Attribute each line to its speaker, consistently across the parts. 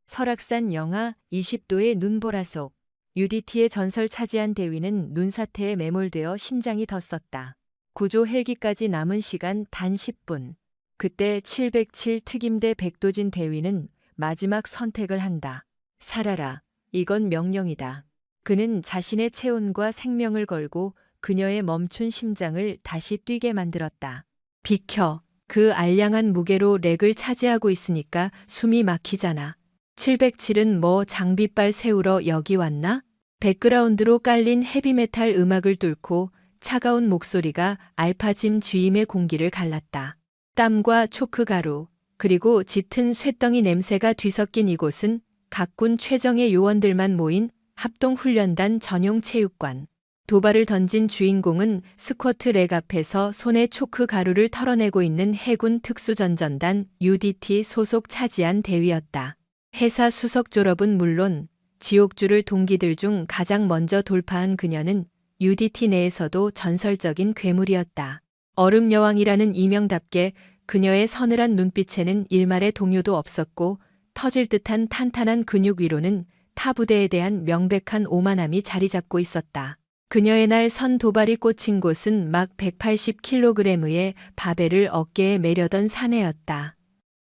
Speaker 1: 설악산 영하 20도의 눈보라속. UDT의 전설 차지한 대위는 눈사태에 매몰되어 심장이 덧섰다. 구조 헬기까지 남은 시간 단 10분. 그때 707 특임대 백도진 대위는 마지막 선택을 한다. 살아라. 이건 명령이다. 그는 자신의 체온과 생명을 걸고 그녀의 멈춘 심장을 다시 뛰게 만들었다. 비켜. 그 알량한 무게로 렉을 차지하고 있으니까 숨이 막히잖아. 707은 뭐 장비빨 세우러 여기 왔나? 백그라운드로 깔린 헤비메탈 음악을 뚫고 차가운 목소리가 알파짐 주임의 공기를 갈랐다. 땀과 초크가루, 그리고 짙은 쇳덩이 냄새가 뒤섞인 이곳은 각군 최정예 요원들만 모인 합동훈련단 전용 체육관. 도발을 던진 주인공은 스쿼트 렉 앞에서 손에 초크 가루를 털어내고 있는 해군 특수전전단 UDT 소속 차지한 대위였다. 해사 수석 졸업은 물론 지옥주를 동기들 중 가장 먼저 돌파한 그녀는 UDT 내에서도 전설적인 괴물이었다. 얼음여왕이라는 이명답게 그녀의 서늘한 눈빛에는 일말의 동요도 없었고 터질 듯한 탄탄한 근육 위로는 타 부대에 대한 명백한 오만함이 자리 잡고 있었다. 그녀의 날 선 도발이 꽂힌 곳은 막 180kg의 바벨을 어깨에 매려던 사내였다.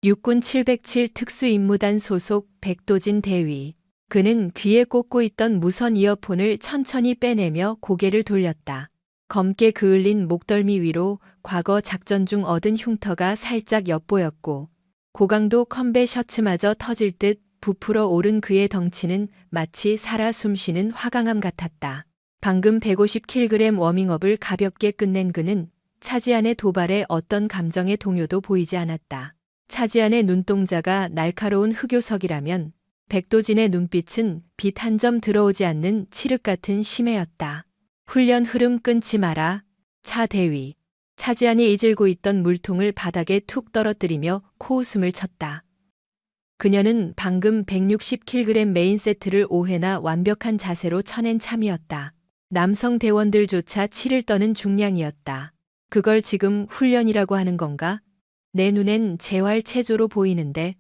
Speaker 1: 육군 707 특수임무단 소속 백도진 대위. 그는 귀에 꽂고 있던 무선 이어폰을 천천히 빼내며 고개를 돌렸다. 검게 그을린 목덜미 위로 과거 작전 중 얻은 흉터가 살짝 엿보였고 고강도 컴배 셔츠마저 터질 듯 부풀어 오른 그의 덩치는 마치 살아 숨쉬는 화강암 같았다. 방금 150kg 워밍업을 가볍게 끝낸 그는 차지안의 도발에 어떤 감정의 동요도 보이지 않았다. 차지안의 눈동자가 날카로운 흑요석이라면 백도진의 눈빛은 빛 한 점 들어오지 않는 칠흑 같은 심해였다. 훈련 흐름 끊지 마라. 차 대위. 차지안이 이질고 있던 물통을 바닥에 툭 떨어뜨리며 코웃음을 쳤다. 그녀는 방금 160kg 메인 세트를 5회나 완벽한 자세로 쳐낸 참이었다. 남성 대원들조차 치를 떠는 중량이었다. 그걸 지금 훈련이라고 하는 건가? 내 눈엔 재활 체조로 보이는데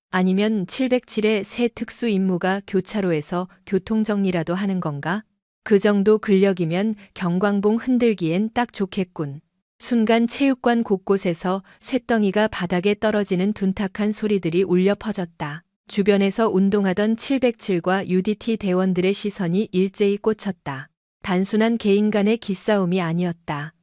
Speaker 1: 아니면 707의 새 특수 임무가 교차로에서 교통정리라도 하는 건가? 그 정도 근력이면 경광봉 흔들기엔 딱 좋겠군. 순간 체육관 곳곳에서 쇳덩이가 바닥에 떨어지는 둔탁한 소리들이 울려 퍼졌다. 주변에서 운동하던 707과 UDT 대원들의 시선이 일제히 꽂혔다. 단순한 개인 간의 기싸움이 아니었다.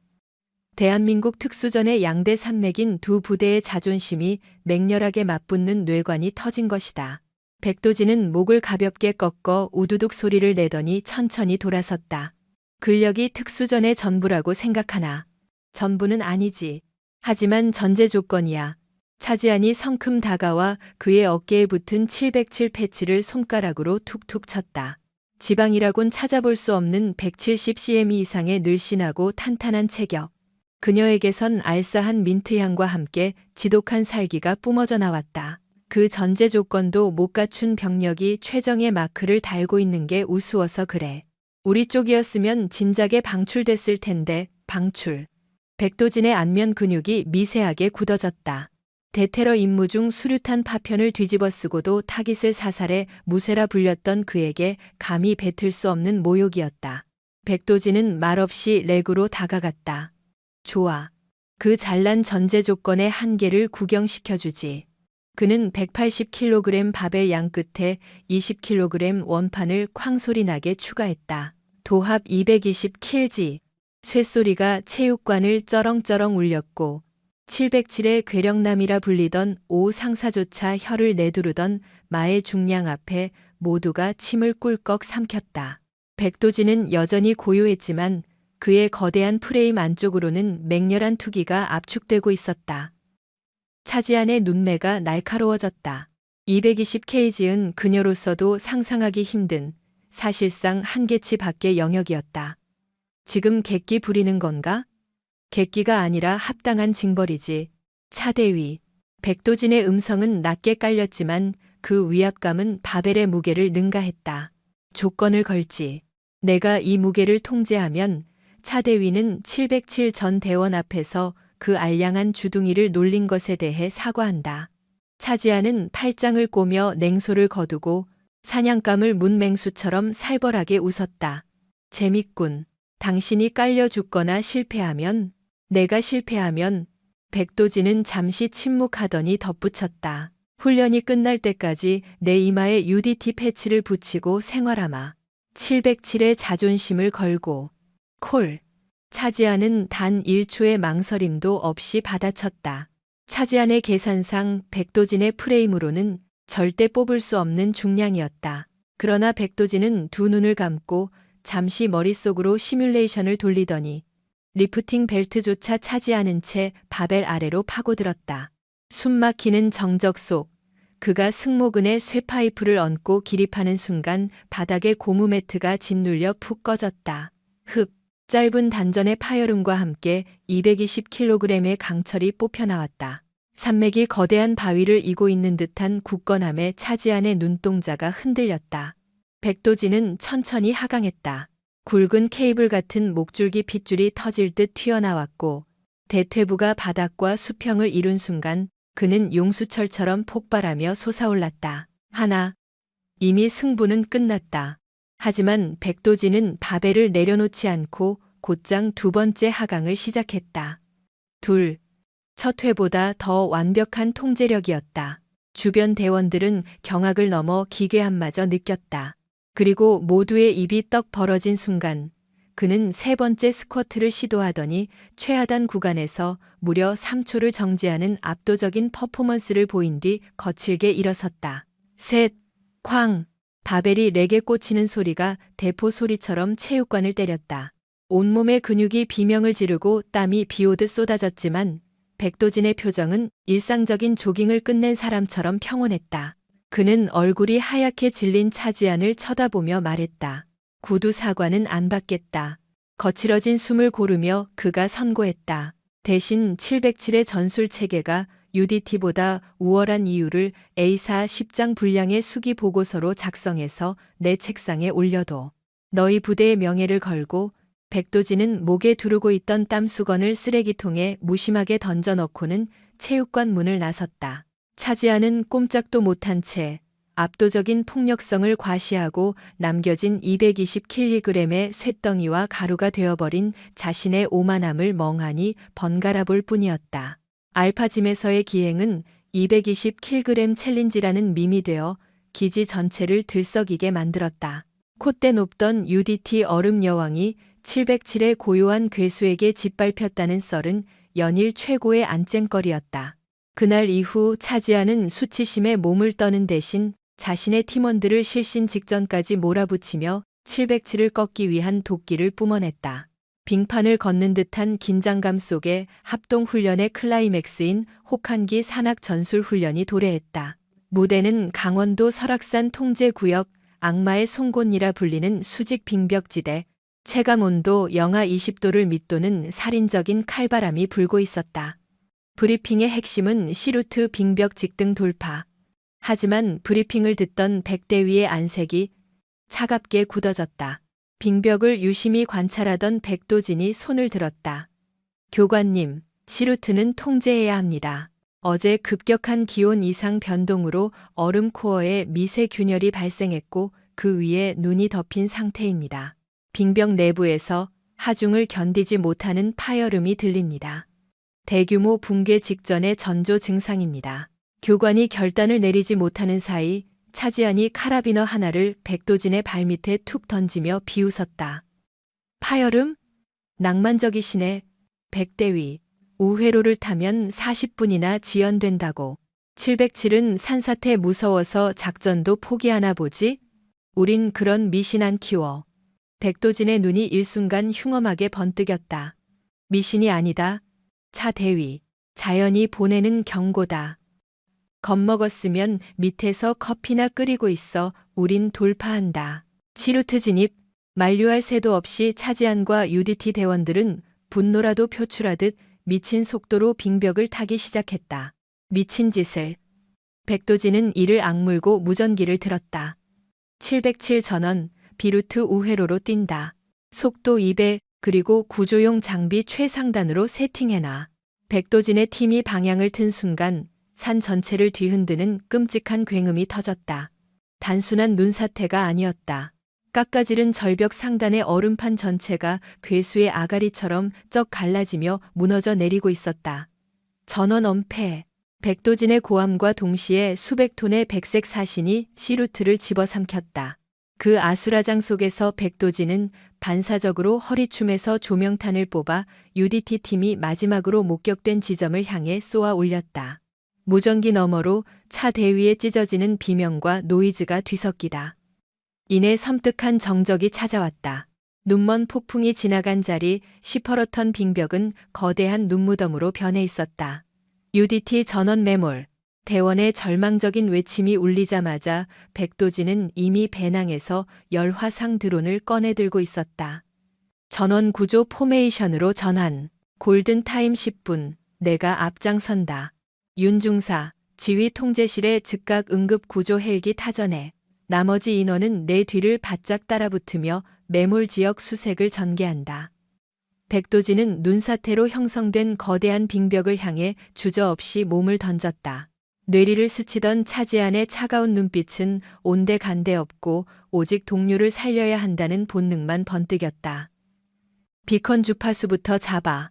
Speaker 1: 대한민국 특수전의 양대 산맥인 두 부대의 자존심이 맹렬하게 맞붙는 뇌관이 터진 것이다. 백도진은 목을 가볍게 꺾어 우두둑 소리를 내더니 천천히 돌아섰다. 근력이 특수전의 전부라고 생각하나? 전부는 아니지. 하지만 전제 조건이야. 차지안이 성큼 다가와 그의 어깨에 붙은 707 패치를 손가락으로 툭툭 쳤다. 지방이라곤 찾아볼 수 없는 170cm 이상의 늘씬하고 탄탄한 체격. 그녀에게선 알싸한 민트향과 함께 지독한 살기가 뿜어져 나왔다. 그 전제 조건도 못 갖춘 병력이 최정의 마크를 달고 있는 게 우스워서 그래. 우리 쪽이었으면 진작에 방출됐을 텐데. 방출. 백도진의 안면 근육이 미세하게 굳어졌다. 대테러 임무 중 수류탄 파편을 뒤집어 쓰고도 타깃을 사살해 무쇠라 불렸던 그에게 감히 뱉을 수 없는 모욕이었다. 백도진은 말없이 렉으로 다가갔다. 좋아. 그 잘난 전제 조건의 한계를 구경시켜주지. 그는 180kg 바벨 양 끝에 20kg 원판을 쾅소리 나게 추가했다. 도합 220kg. 쇳소리가 체육관을 쩌렁쩌렁 울렸고 707의 괴력남이라 불리던 오 상사조차 혀를 내두르던 마의 중량 앞에 모두가 침을 꿀꺽 삼켰다. 백도진은 여전히 고요했지만 그의 거대한 프레임 안쪽으로는 맹렬한 투기가 압축되고 있었다. 차지안의 눈매가 날카로워졌다. 220kg은 그녀로서도 상상하기 힘든 사실상 한계치 밖의 영역이었다. 지금 객기 부리는 건가? 객기가 아니라 합당한 징벌이지. 차대위. 백도진의 음성은 낮게 깔렸지만 그 위압감은 바벨의 무게를 능가했다. 조건을 걸지. 내가 이 무게를 통제하면 차대위는 707 전 대원 앞에서 그 알량한 주둥이를 놀린 것에 대해 사과한다. 차지하는 팔짱을 꼬며 냉소를 거두고 사냥감을 문 맹수처럼 살벌하게 웃었다. 재밌군. 당신이 깔려 죽거나 실패하면, 내가 실패하면. 백도진은 잠시 침묵하더니 덧붙였다. 훈련이 끝날 때까지 내 이마에 UDT 패치를 붙이고 생활하마. 707의 자존심을 걸고. 콜. 차지하는 단 1초의 망설임도 없이 받아쳤다. 차지한의 계산상 백도진의 프레임으로는 절대 뽑을 수 없는 중량이었다. 그러나 백도진은 두 눈을 감고 잠시 머릿속으로 시뮬레이션을 돌리더니 리프팅 벨트조차 차지 않은 채 바벨 아래로 파고들었다. 숨막히는 정적 속 그가 승모근에 쇠파이프를 얹고 기립하는 순간 바닥에 고무 매트가 짓눌려 푹 꺼졌다. 흡. 짧은 단전의 파열음과 함께 220kg의 강철이 뽑혀나왔다. 산맥이 거대한 바위를 이고 있는 듯한 굳건함에 차지한의 눈동자가 흔들렸다. 백도진은 천천히 하강했다. 굵은 케이블 같은 목줄기 핏줄이 터질 듯 튀어나왔고 대퇴부가 바닥과 수평을 이룬 순간 그는 용수철처럼 폭발하며 솟아올랐다. 하나. 이미 승부는 끝났다. 하지만 백도진은 바벨을 내려놓지 않고 곧장 두 번째 하강을 시작했다. 둘. 첫 회보다 더 완벽한 통제력이었다. 주변 대원들은 경악을 넘어 기괴함마저 느꼈다. 그리고 모두의 입이 떡 벌어진 순간 그는 세 번째 스쿼트를 시도하더니 최하단 구간에서 무려 3초를 정지하는 압도적인 퍼포먼스를 보인 뒤 거칠게 일어섰다. 셋. 쾅. 바벨이 렉에 꽂히는 소리가 대포 소리처럼 체육관을 때렸다. 온몸의 근육이 비명을 지르고 땀이 비오듯 쏟아졌지만 백도진의 표정은 일상적인 조깅을 끝낸 사람처럼 평온했다. 그는 얼굴이 하얗게 질린 차지안을 쳐다보며 말했다. 구두 사과는 안 받겠다. 거칠어진 숨을 고르며 그가 선고했다. 대신 707의 전술 체계가 UDT보다 우월한 이유를 A사 10장 분량의 수기 보고서로 작성해서 내 책상에 올려둬. 너희 부대의 명예를 걸고. 백도진은 목에 두르고 있던 땀수건을 쓰레기통에 무심하게 던져넣고는 체육관 문을 나섰다. 차지하는 꼼짝도 못한 채 압도적인 폭력성을 과시하고 남겨진 220kg의 쇳덩이와 가루가 되어버린 자신의 오만함을 멍하니 번갈아 볼 뿐이었다. 알파짐에서의 기행은 220kg 챌린지라는 밈이 되어 기지 전체를 들썩이게 만들었다. 콧대 높던 UDT 얼음 여왕이 707의 고요한 괴수에게 짓밟혔다는 썰은 연일 최고의 안쟁거리였다. 그날 이후 차지하는 수치심에 몸을 떠는 대신 자신의 팀원들을 실신 직전까지 몰아붙이며 707을 꺾기 위한 도끼를 뿜어냈다. 빙판을 걷는 듯한 긴장감 속에 합동훈련의 클라이맥스인 혹한기 산악 전술 훈련이 도래했다. 무대는 강원도 설악산 통제구역 악마의 송곳니라 불리는 수직 빙벽지대, 체감온도 영하 20도를 밑도는 살인적인 칼바람이 불고 있었다. 브리핑의 핵심은 시루트 빙벽 직등 돌파. 하지만 브리핑을 듣던 백대위의 안색이 차갑게 굳어졌다. 빙벽을 유심히 관찰하던 백도진이 손을 들었다. 교관님, 시루트는 통제해야 합니다. 어제 급격한 기온 이상 변동으로 얼음 코어에 미세 균열이 발생했고 그 위에 눈이 덮인 상태입니다. 빙벽 내부에서 하중을 견디지 못하는 파열음이 들립니다. 대규모 붕괴 직전의 전조 증상입니다. 교관이 결단을 내리지 못하는 사이 차지한이 카라비너 하나를 백도진의 발밑에 툭 던지며 비웃었다. 파열음? 낭만적이시네. 백대위. 우회로를 타면 40분이나 지연된다고. 707은 산사태 무서워서 작전도 포기하나 보지? 우린 그런 미신 안 키워. 백도진의 눈이 일순간 흉엄하게 번뜩였다. 미신이 아니다. 차 대위. 자연이 보내는 경고다. 겁먹었으면 밑에서 커피나 끓이고 있어. 우린 돌파한다. 시루트 진입. 만류할 새도 없이 차지한과 UDT 대원들은 분노라도 표출하듯 미친 속도로 빙벽을 타기 시작했다. 미친 짓을. 백도진은 이를 악물고 무전기를 들었다. 707 전원, 비루트 우회로로 뛴다. 속도 200, 그리고 구조용 장비 최상단으로 세팅해놔. 백도진의 팀이 방향을 튼 순간 산 전체를 뒤흔드는 끔찍한 굉음이 터졌다. 단순한 눈사태가 아니었다. 깎아지른 절벽 상단의 얼음판 전체가 괴수의 아가리처럼 쩍 갈라지며 무너져 내리고 있었다. 전원 엄폐. 백도진의 고함과 동시에 수백 톤의 백색 사신이 시루트를 집어삼켰다. 그 아수라장 속에서 백도진은 반사적으로 허리춤에서 조명탄을 뽑아 UDT 팀이 마지막으로 목격된 지점을 향해 쏘아 올렸다. 무전기 너머로 차 대위에 찢어지는 비명과 노이즈가 뒤섞이다. 이내 섬뜩한 정적이 찾아왔다. 눈먼 폭풍이 지나간 자리 시퍼렇던 빙벽은 거대한 눈무덤으로 변해 있었다. UDT 전원 매몰. 대원의 절망적인 외침이 울리자마자 백도진은 이미 배낭에서 열화상 드론을 꺼내 들고 있었다. 전원 구조 포메이션으로 전환. 골든타임 10분. 내가 앞장선다. 윤중사, 지휘 통제실의 즉각 응급 구조 헬기 타전해. 나머지 인원은 내 뒤를 바짝 따라붙으며 매몰 지역 수색을 전개한다. 백도진은 눈사태로 형성된 거대한 빙벽을 향해 주저없이 몸을 던졌다. 뇌리를 스치던 차지안의 차가운 눈빛은 온데간데 없고 오직 동료를 살려야 한다는 본능만 번뜩였다. 비컨 주파수부터 잡아.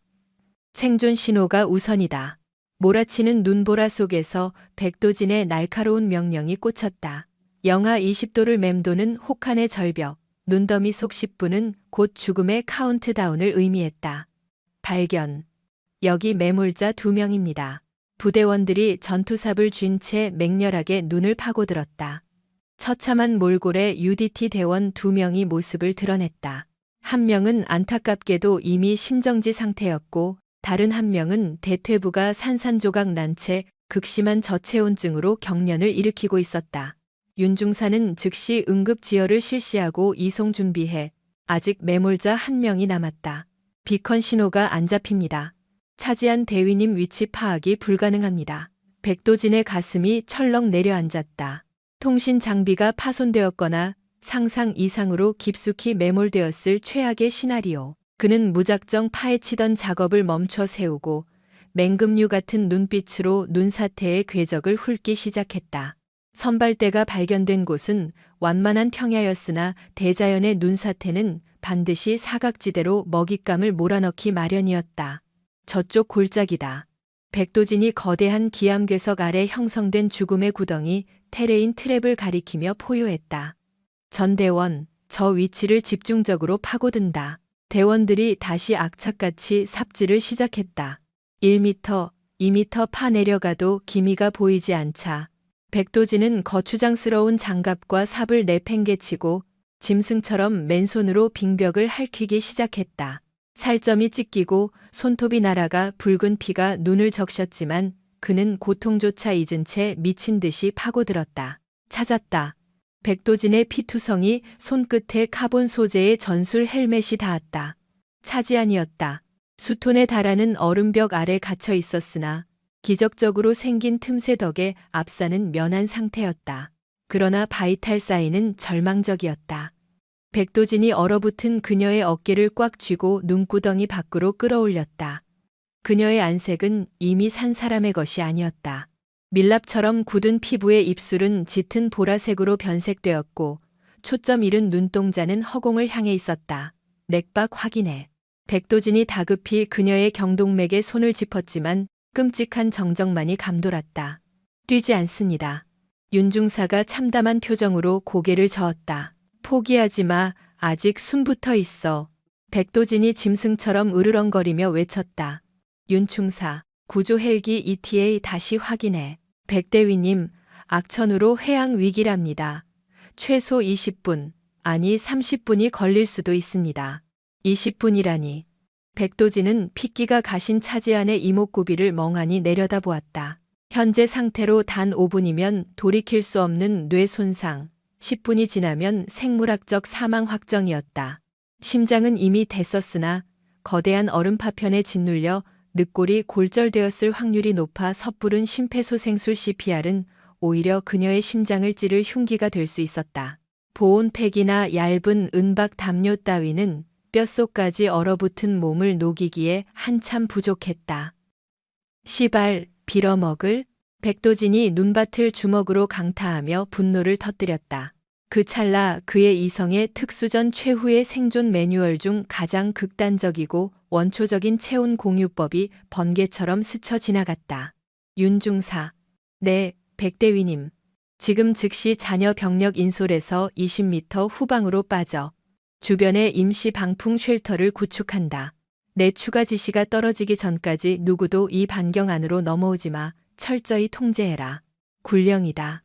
Speaker 1: 생존 신호가 우선이다. 몰아치는 눈보라 속에서 백도진의 날카로운 명령이 꽂혔다. 영하 20도를 맴도는 혹한의 절벽, 눈더미 속 10분은 곧 죽음의 카운트다운을 의미했다. 발견. 여기 매몰자 2명입니다. 부대원들이 전투삽을 쥔 채 맹렬하게 눈을 파고들었다. 처참한 몰골에 UDT 대원 2명이 모습을 드러냈다. 한 명은 안타깝게도 이미 심정지 상태였고 다른 한 명은 대퇴부가 산산조각 난 채 극심한 저체온증으로 경련을 일으키고 있었다. 윤중사는 즉시 응급지혈을 실시하고 이송 준비해 아직 매몰자 1명이 남았다. 비컨 신호가 안 잡힙니다. 차지한 대위님 위치 파악이 불가능합니다. 백도진의 가슴이 철렁 내려앉았다. 통신 장비가 파손되었거나 상상 이상으로 깊숙이 매몰되었을 최악의 시나리오. 그는 무작정 파헤치던 작업을 멈춰 세우고 맹금류 같은 눈빛으로 눈사태의 궤적을 훑기 시작했다. 선발대가 발견된 곳은 완만한 평야였으나 대자연의 눈사태는 반드시 사각지대로 먹잇감을 몰아넣기 마련이었다. 저쪽 골짜기다. 백도진이 거대한 기암괴석 아래 형성된 죽음의 구덩이 테레인 트랩을 가리키며 포효했다. 전대원, 저 위치를 집중적으로 파고든다. 대원들이 다시 악착같이 삽질을 시작했다. 1m, 2m 파 내려가도 기미가 보이지 않자 백도진은 거추장스러운 장갑과 삽을 내팽개치고 짐승처럼 맨손으로 빙벽을 핥히기 시작했다. 살점이 찢기고 손톱이 날아가 붉은 피가 눈을 적셨지만 그는 고통조차 잊은 채 미친 듯이 파고들었다. 찾았다. 백도진의 피투성이 손끝에 카본 소재의 전술 헬멧이 닿았다. 차지안이었다. 수톤에 달하는 얼음벽 아래 갇혀 있었으나 기적적으로 생긴 틈새 덕에 앞사는 면한 상태였다. 그러나 바이탈 사인은 절망적이었다. 백도진이 얼어붙은 그녀의 어깨를 꽉 쥐고 눈구덩이 밖으로 끌어올렸다. 그녀의 안색은 이미 산 사람의 것이 아니었다. 밀랍처럼 굳은 피부의 입술은 짙은 보라색으로 변색되었고 초점 잃은 눈동자는 허공을 향해 있었다. 맥박 확인해. 백도진이 다급히 그녀의 경동맥에 손을 짚었지만 끔찍한 정적만이 감돌았다. 뛰지 않습니다. 윤중사가 참담한 표정으로 고개를 저었다. 포기하지 마. 아직 숨붙어 있어. 백도진이 짐승처럼 으르렁거리며 외쳤다. 윤충사, 구조 헬기 ETA 다시 확인해. 백대위님, 악천후로 회항 위기랍니다. 최소 20분, 아니 30분이 걸릴 수도 있습니다. 20분이라니. 백도진은 핏기가 가신 차지안의 이목구비를 멍하니 내려다보았다. 현재 상태로 단 5분이면 돌이킬 수 없는 뇌 손상, 10분이 지나면 생물학적 사망 확정이었다. 심장은 이미 됐었으나 거대한 얼음 파편에 짓눌려 늑골이 골절되었을 확률이 높아 섣부른 심폐소생술 CPR은 오히려 그녀의 심장을 찌를 흉기가 될 수 있었다. 보온팩이나 얇은 은박 담요 따위는 뼛속까지 얼어붙은 몸을 녹이기에 한참 부족했다. 시발, 빌어먹을? 백도진이 눈밭을 주먹으로 강타하며 분노를 터뜨렸다. 그 찰나 그의 이성의 특수전 최후의 생존 매뉴얼 중 가장 극단적이고 원초적인 체온 공유법이 번개처럼 스쳐 지나갔다. 윤중사. 네, 백대위님. 지금 즉시 자녀 병력 인솔해서 20m 후방으로 빠져 주변에 임시 방풍 쉘터를 구축한다. 내 추가 지시가 떨어지기 전까지 누구도 이 반경 안으로 넘어오지 마. 철저히 통제해라. 굴령이다.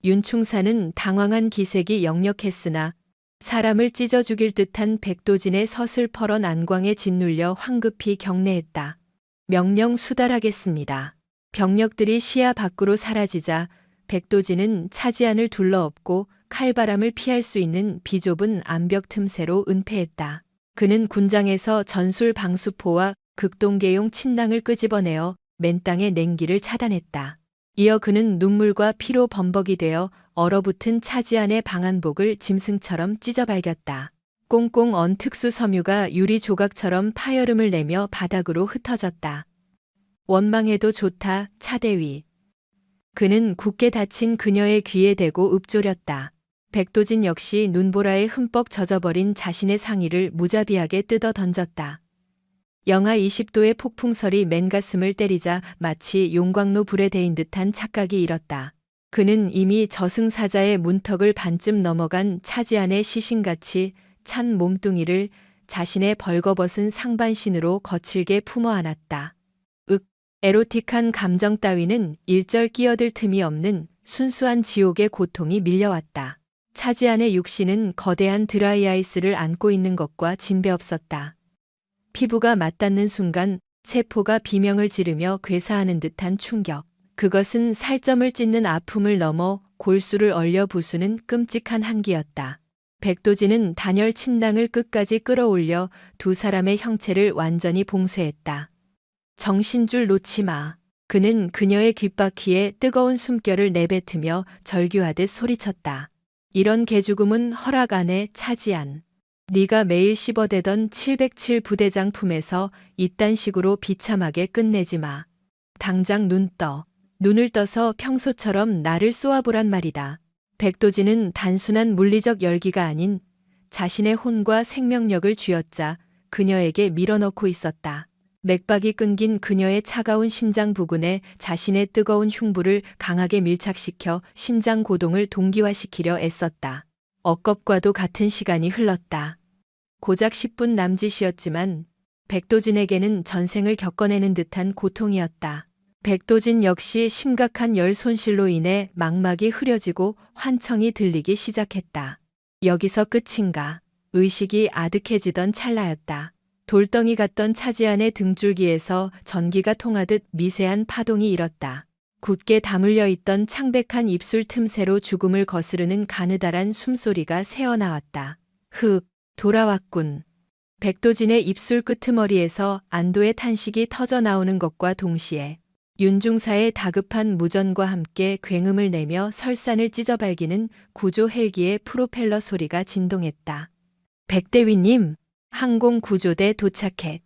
Speaker 1: 윤충사는 당황한 기색이 역력했으나 사람을 찢어 죽일 듯한 백도진의 서슬퍼런 안광에 짓눌려 황급히 경례했다. 명령 수달하겠습니다. 병력들이 시야 밖으로 사라지자 백도진은 차지안을 둘러엎고 칼바람을 피할 수 있는 비좁은 암벽 틈새로 은폐했다. 그는 군장에서 전술 방수포와 극동계용 침낭을 끄집어내어 맨땅에 냉기를 차단했다. 이어 그는 눈물과 피로 범벅이 되어 얼어붙은 차지안의 방한복을 짐승처럼 찢어발겼다. 꽁꽁 언 특수 섬유가 유리 조각처럼 파열음을 내며 바닥으로 흩어졌다. 원망해도 좋다, 차대위. 그는 굳게 닫힌 그녀의 귀에 대고 읊조렸다. 백도진 역시 눈보라에 흠뻑 젖어버린 자신의 상의를 무자비하게 뜯어 던졌다. 영하 20도의 폭풍설이 맨가슴을 때리자 마치 용광로 불에 데인 듯한 착각이 일었다. 그는 이미 저승사자의 문턱을 반쯤 넘어간 차지안의 시신같이 찬 몸뚱이를 자신의 벌거벗은 상반신으로 거칠게 품어 안았다. 에로틱한 감정 따위는 일절 끼어들 틈이 없는 순수한 지옥의 고통이 밀려왔다. 차지안의 육신은 거대한 드라이아이스를 안고 있는 것과 진배없었다. 피부가 맞닿는 순간 세포가 비명을 지르며 괴사하는 듯한 충격. 그것은 살점을 찢는 아픔을 넘어 골수를 얼려 부수는 끔찍한 한기였다. 백도진은 단열 침낭을 끝까지 끌어올려 두 사람의 형체를 완전히 봉쇄했다. 정신줄 놓지 마. 그는 그녀의 귓바퀴에 뜨거운 숨결을 내뱉으며 절규하듯 소리쳤다. 이런 개죽음은 허락 안 해, 차지안. 네가 매일 씹어대던 707 부대장 품에서 이딴 식으로 비참하게 끝내지 마. 당장 눈 떠. 눈을 떠서 평소처럼 나를 쏘아보란 말이다. 백도진은 단순한 물리적 열기가 아닌 자신의 혼과 생명력을 쥐어짜 그녀에게 밀어넣고 있었다. 맥박이 끊긴 그녀의 차가운 심장 부근에 자신의 뜨거운 흉부를 강하게 밀착시켜 심장 고동을 동기화시키려 애썼다. 억겁과도 같은 시간이 흘렀다. 고작 10분 남짓이었지만 백도진에게는 전생을 겪어내는 듯한 고통이었다. 백도진 역시 심각한 열 손실로 인해 망막이 흐려지고 환청이 들리기 시작했다. 여기서 끝인가? 의식이 아득해지던 찰나였다. 돌덩이 같던 차지안의 등줄기에서 전기가 통하듯 미세한 파동이 일었다. 굳게 다물려 있던 창백한 입술 틈새로 죽음을 거스르는 가느다란 숨소리가 새어나왔다. 흡, 돌아왔군. 백도진의 입술 끄트머리에서 안도의 탄식이 터져 나오는 것과 동시에 윤중사의 다급한 무전과 함께 굉음을 내며 설산을 찢어발기는 구조 헬기의 프로펠러 소리가 진동했다. 백대위님, 항공구조대 도착해.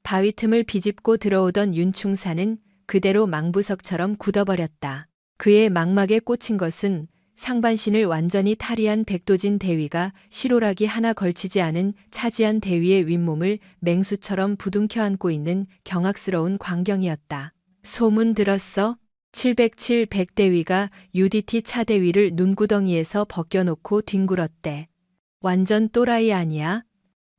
Speaker 1: 바위 틈을 비집고 들어오던 윤충사는 그대로 망부석처럼 굳어버렸다. 그의 망막에 꽂힌 것은 상반신을 완전히 탈의한 백도진 대위가 실오라기 하나 걸치지 않은 차지한 대위의 윗몸을 맹수처럼 부둥켜 안고 있는 경악스러운 광경이었다. 소문 들었어? 707 백대위가 UDT 차대위를 눈구덩이에서 벗겨놓고 뒹굴었대. 완전 또라이 아니야?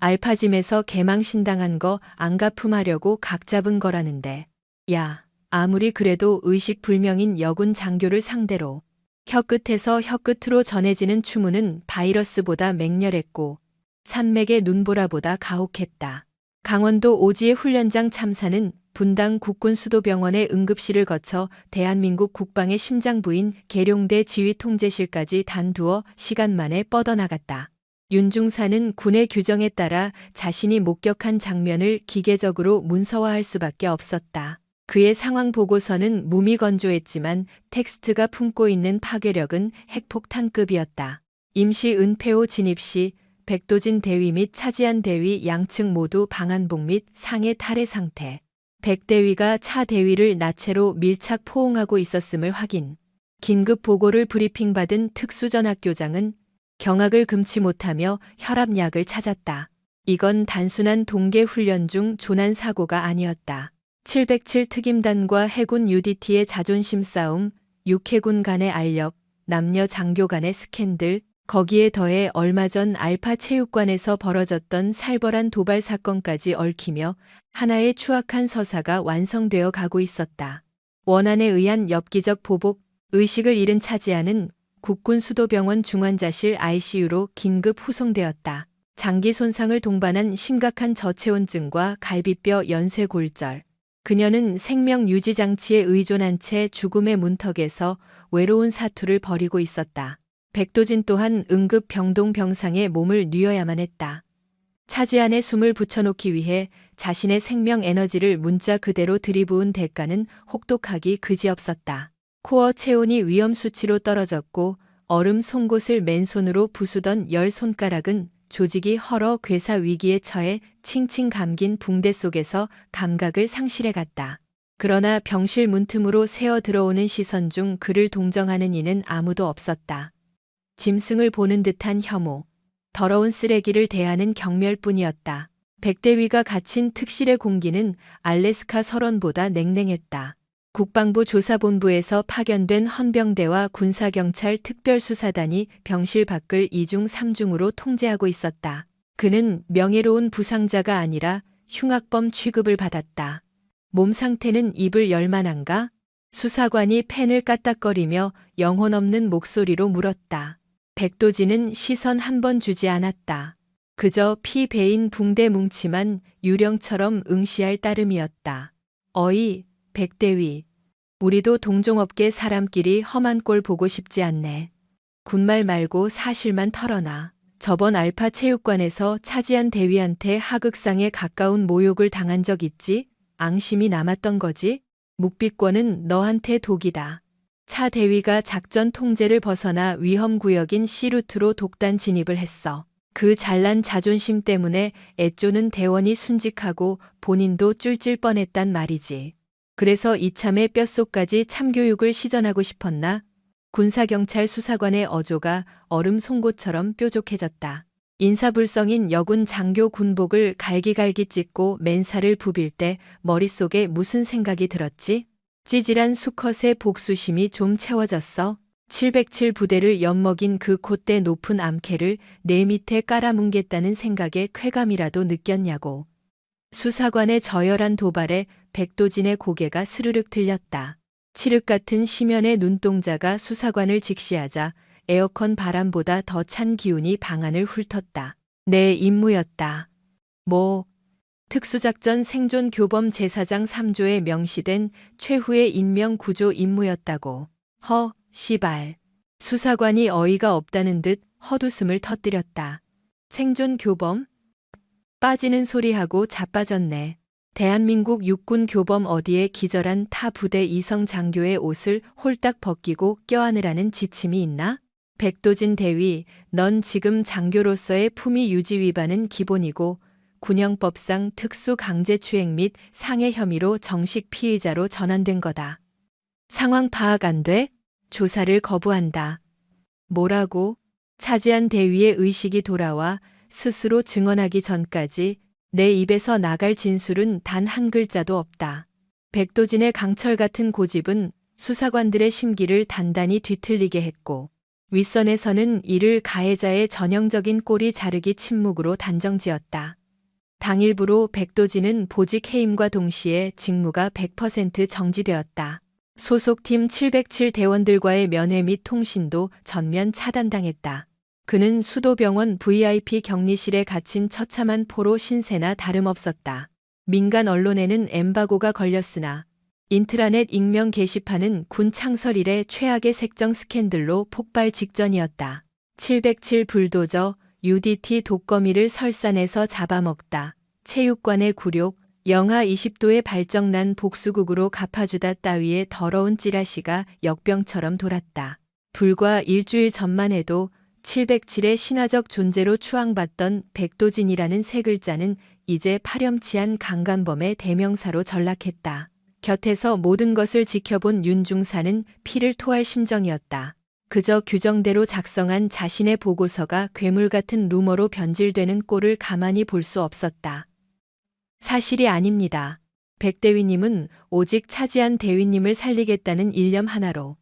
Speaker 1: 알파짐에서 개망신당한 거 안가품하려고 각 잡은 거라는데. 야, 아무리 그래도 의식불명인 여군 장교를 상대로 혀끝에서 혀끝으로 전해지는 추문은 바이러스보다 맹렬했고 산맥의 눈보라보다 가혹했다. 강원도 오지의 훈련장 참사는 분당 국군수도병원의 응급실을 거쳐 대한민국 국방의 심장부인 계룡대 지휘통제실까지 단두어 시간 만에 뻗어나갔다. 윤중사는 군의 규정에 따라 자신이 목격한 장면을 기계적으로 문서화할 수밖에 없었다. 그의 상황 보고서는 무미건조했지만 텍스트가 품고 있는 파괴력은 핵폭탄급이었다. 임시 은폐호 진입 시 백도진 대위 및 차지한 대위 양측 모두 방한복 및 상해 탈해 상태. 백대위가 차 대위를 나체로 밀착 포옹하고 있었음을 확인. 긴급 보고를 브리핑받은 특수전학교장은 경악을 금치 못하며 혈압약을 찾았다. 이건 단순한 동계 훈련 중 조난 사고가 아니었다. 707 특임단과 해군 UDT의 자존심 싸움, 육해군 간의 알력, 남녀 장교 간의 스캔들, 거기에 더해 얼마 전 알파 체육관에서 벌어졌던 살벌한 도발 사건까지 얽히며 하나의 추악한 서사가 완성되어 가고 있었다. 원안에 의한 엽기적 보복, 의식을 잃은 차지아는 국군수도병원 중환자실 ICU로 긴급 후송되었다. 장기 손상을 동반한 심각한 저체온증과 갈비뼈 연쇄골절. 그녀는 생명 유지 장치에 의존한 채 죽음의 문턱에서 외로운 사투를 벌이고 있었다. 백도진 또한 응급 병동 병상에 몸을 뉘어야만 했다. 차지안의 숨을 붙여놓기 위해 자신의 생명 에너지를 문자 그대로 들이부은 대가는 혹독하기 그지없었다. 코어 체온이 위험 수치로 떨어졌고 얼음 송곳을 맨손으로 부수던 10손가락은 조직이 헐어 괴사 위기에 처해 칭칭 감긴 붕대 속에서 감각을 상실해갔다. 그러나 병실 문틈으로 새어 들어오는 시선 중 그를 동정하는 이는 아무도 없었다. 짐승을 보는 듯한 혐오, 더러운 쓰레기를 대하는 경멸뿐이었다. 백대위가 갇힌 특실의 공기는 알래스카 설원보다 냉랭했다. 국방부 조사본부에서 파견된 헌병대와 군사경찰 특별수사단이 병실 밖을 2중 3중으로 통제하고 있었다. 그는 명예로운 부상자가 아니라 흉악범 취급을 받았다. 몸 상태는 입을 열만한가? 수사관이 펜을 까딱거리며 영혼 없는 목소리로 물었다. 백도진은 시선 한 번 주지 않았다. 그저 피 베인 붕대 뭉치만 유령처럼 응시할 따름이었다. 어이, 백대위. 우리도 동종업계 사람끼리 험한 꼴 보고 싶지 않네. 군말 말고 사실만 털어놔. 저번 알파 체육관에서 차지한 대위한테 하극상에 가까운 모욕을 당한 적 있지? 앙심이 남았던 거지? 묵비권은 너한테 독이다. 차 대위가 작전 통제를 벗어나 위험구역인 C루트로 독단 진입을 했어. 그 잘난 자존심 때문에 애쪼는 대원이 순직하고 본인도 쫄찔 뻔했단 말이지. 그래서 이참에 뼛속까지 참교육을 시전하고 싶었나? 군사경찰 수사관의 어조가 얼음 송곳처럼 뾰족해졌다. 인사불성인 여군 장교 군복을 갈기갈기 찢고 맨살을 부빌 때 머릿속에 무슨 생각이 들었지? 찌질한 수컷의 복수심이 좀 채워졌어. 707 부대를 엿먹인 그 콧대 높은 암캐를 내 밑에 깔아뭉갰다는 생각에 쾌감이라도 느꼈냐고. 수사관의 저열한 도발에 백도진의 고개가 스르륵 들렸다. 칠흑 같은 심연의 눈동자가 수사관을 직시하자 에어컨 바람보다 더 찬 기운이 방안을 훑었다. 내 임무였다. 뭐, 특수작전 생존 교범 제사장 3조에 명시된 최후의 인명 구조 임무였다고. 시발. 수사관이 어이가 없다는 듯 헛웃음을 터뜨렸다. 생존 교범? 빠지는 소리하고 자빠졌네. 대한민국 육군 교범 어디에 기절한 타 부대 이성 장교의 옷을 홀딱 벗기고 껴안으라는 지침이 있나? 백도진 대위, 넌 지금 장교로서의 품위 유지 위반은 기본이고 군형법상 특수 강제추행 및 상해 혐의로 정식 피의자로 전환된 거다. 상황 파악 안 돼? 조사를 거부한다. 뭐라고? 차지한 대위의 의식이 돌아와 스스로 증언하기 전까지 내 입에서 나갈 진술은 단 한 글자도 없다. 백도진의 강철 같은 고집은 수사관들의 심기를 단단히 뒤틀리게 했고 윗선에서는 이를 가해자의 전형적인 꼬리 자르기 침묵으로 단정지었다. 당일부로 백도진은 보직 해임과 동시에 직무가 100% 정지되었다. 소속팀 707 대원들과의 면회 및 통신도 전면 차단당했다. 그는 수도병원 VIP 격리실에 갇힌 처참한 포로 신세나 다름없었다. 민간 언론에는 엠바고가 걸렸으나 인트라넷 익명 게시판은 군 창설 이래 최악의 색정 스캔들로 폭발 직전이었다. 707 불도저, UDT 독거미를 설산에서 잡아먹다. 체육관의 굴욕, 영하 20도의 발정난 복수국으로 갚아주다 따위의 더러운 찌라시가 역병처럼 돌았다. 불과 일주일 전만 해도 707의 신화적 존재로 추앙받던 백도진이라는 세 글자는 이제 파렴치한 강간범의 대명사로 전락했다. 곁에서 모든 것을 지켜본 윤중사는 피를 토할 심정이었다. 그저 규정대로 작성한 자신의 보고서가 괴물 같은 루머로 변질되는 꼴을 가만히 볼 수 없었다. 사실이 아닙니다. 백대위님은 오직 차지한 대위님을 살리겠다는 일념 하나로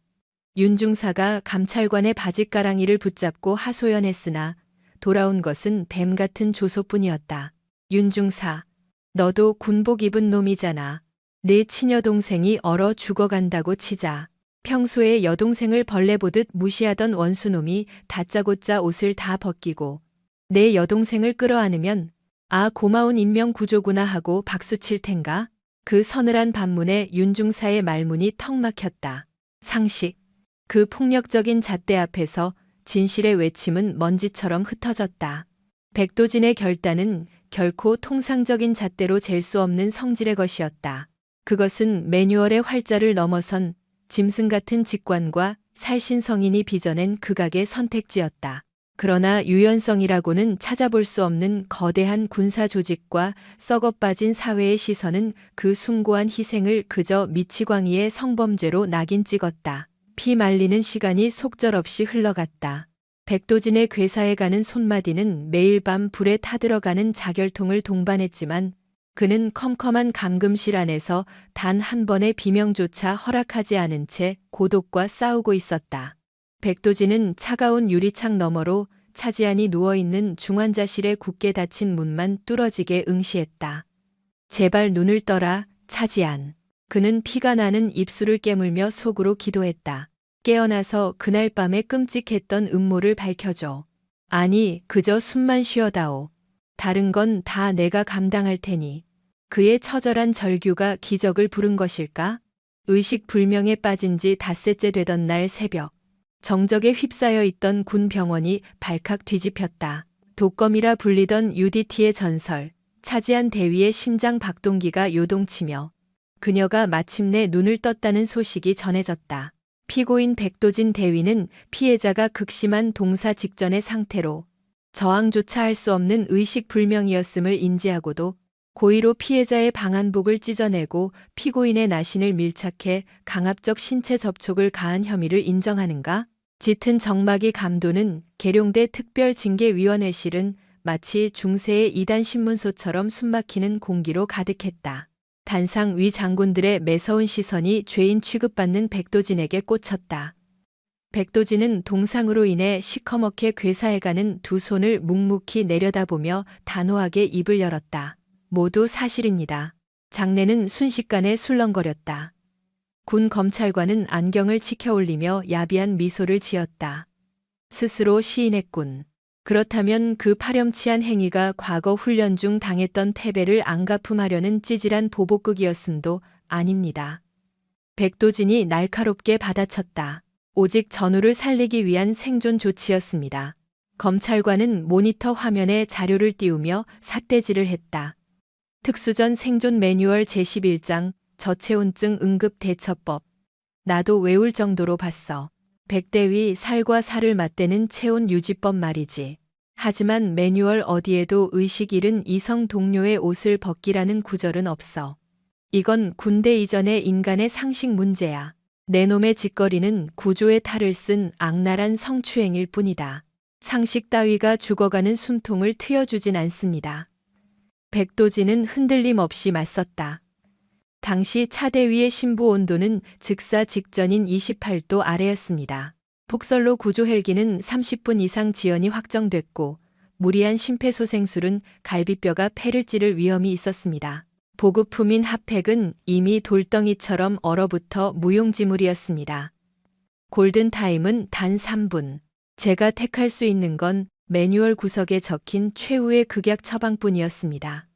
Speaker 1: 윤중사가 감찰관의 바짓가랑이를 붙잡고 하소연했으나 돌아온 것은 뱀 같은 조소뿐이었다. 윤중사, 너도 군복 입은 놈이잖아. 네 친여동생이 얼어 죽어간다고 치자. 평소에 여동생을 벌레 보듯 무시하던 원수놈이 다짜고짜 옷을 다 벗기고 내 여동생을 끌어안으면 아 고마운 인명 구조구나 하고 박수칠 텐가? 그 서늘한 반문에 윤중사의 말문이 턱 막혔다. 상식. 그 폭력적인 잣대 앞에서 진실의 외침은 먼지처럼 흩어졌다. 백도진의 결단은 결코 통상적인 잣대로 잴 수 없는 성질의 것이었다. 그것은 매뉴얼의 활자를 넘어선 짐승 같은 직관과 살신성인이 빚어낸 극악의 선택지였다. 그러나 유연성이라고는 찾아볼 수 없는 거대한 군사 조직과 썩어빠진 사회의 시선은 그 숭고한 희생을 그저 미치광이의 성범죄로 낙인 찍었다. 피 말리는 시간이 속절없이 흘러갔다. 백도진의 괴사에 가는 손마디는 매일 밤 불에 타들어가는 자결통을 동반했지만 그는 컴컴한 감금실 안에서 단 한 번의 비명조차 허락하지 않은 채 고독과 싸우고 있었다. 백도진은 차가운 유리창 너머로 차지안이 누워있는 중환자실에 굳게 닫힌 문만 뚫어지게 응시했다. 제발 눈을 떠라, 차지안. 그는 피가 나는 입술을 깨물며 속으로 기도했다. 깨어나서 그날 밤에 끔찍했던 음모를 밝혀줘. 아니, 그저 숨만 쉬어다오. 다른 건 다 내가 감당할 테니. 그의 처절한 절규가 기적을 부른 것일까? 의식 불명에 빠진 지 닷새째 되던 날 새벽. 정적에 휩싸여 있던 군 병원이 발칵 뒤집혔다. 독검이라 불리던 UDT의 전설, 차지한 대위의 심장 박동기가 요동치며 그녀가 마침내 눈을 떴다는 소식이 전해졌다. 피고인 백도진 대위는 피해자가 극심한 동사 직전의 상태로 저항조차 할 수 없는 의식 불명이었음을 인지하고도 고의로 피해자의 방한복을 찢어내고 피고인의 나신을 밀착해 강압적 신체 접촉을 가한 혐의를 인정하는가? 짙은 정막이 감도는 계룡대 특별징계위원회실은 마치 중세의 이단 신문소처럼 숨막히는 공기로 가득했다. 단상 위 장군들의 매서운 시선이 죄인 취급받는 백도진에게 꽂혔다. 백도진은 동상으로 인해 시커멓게 괴사해가는 두 손을 묵묵히 내려다보며 단호하게 입을 열었다. 모두 사실입니다. 장내는 순식간에 술렁거렸다. 군 검찰관은 안경을 치켜올리며 야비한 미소를 지었다. 스스로 시인했군. 그렇다면 그 파렴치한 행위가 과거 훈련 중 당했던 패배를 안갚음하려는 찌질한 보복극이었음도 아닙니다. 백도진이 날카롭게 받아쳤다. 오직 전우를 살리기 위한 생존 조치였습니다. 검찰관은 모니터 화면에 자료를 띄우며 삿대질을 했다. 특수전 생존 매뉴얼 제11장 저체온증 응급대처법. 나도 외울 정도로 봤어. 백대위 살과 살을 맞대는 체온 유지법 말이지. 하지만 매뉴얼 어디에도 의식 잃은 이성 동료의 옷을 벗기라는 구절은 없어. 이건 군대 이전의 인간의 상식 문제야. 내 놈의 짓거리는 구조의 탈을 쓴 악랄한 성추행일 뿐이다. 상식 따위가 죽어가는 숨통을 트여주진 않습니다. 백도진은 흔들림 없이 맞섰다. 당시 차대위의 심부 온도는 즉사 직전인 28도 아래였습니다. 폭설로 구조 헬기는 30분 이상 지연이 확정됐고 무리한 심폐소생술은 갈비뼈가 폐를 찌를 위험이 있었습니다. 보급품인 핫팩은 이미 돌덩이처럼 얼어붙어 무용지물이었습니다. 골든타임은 단 3분. 제가 택할 수 있는 건 매뉴얼 구석에 적힌 최후의 극약 처방뿐이었습니다.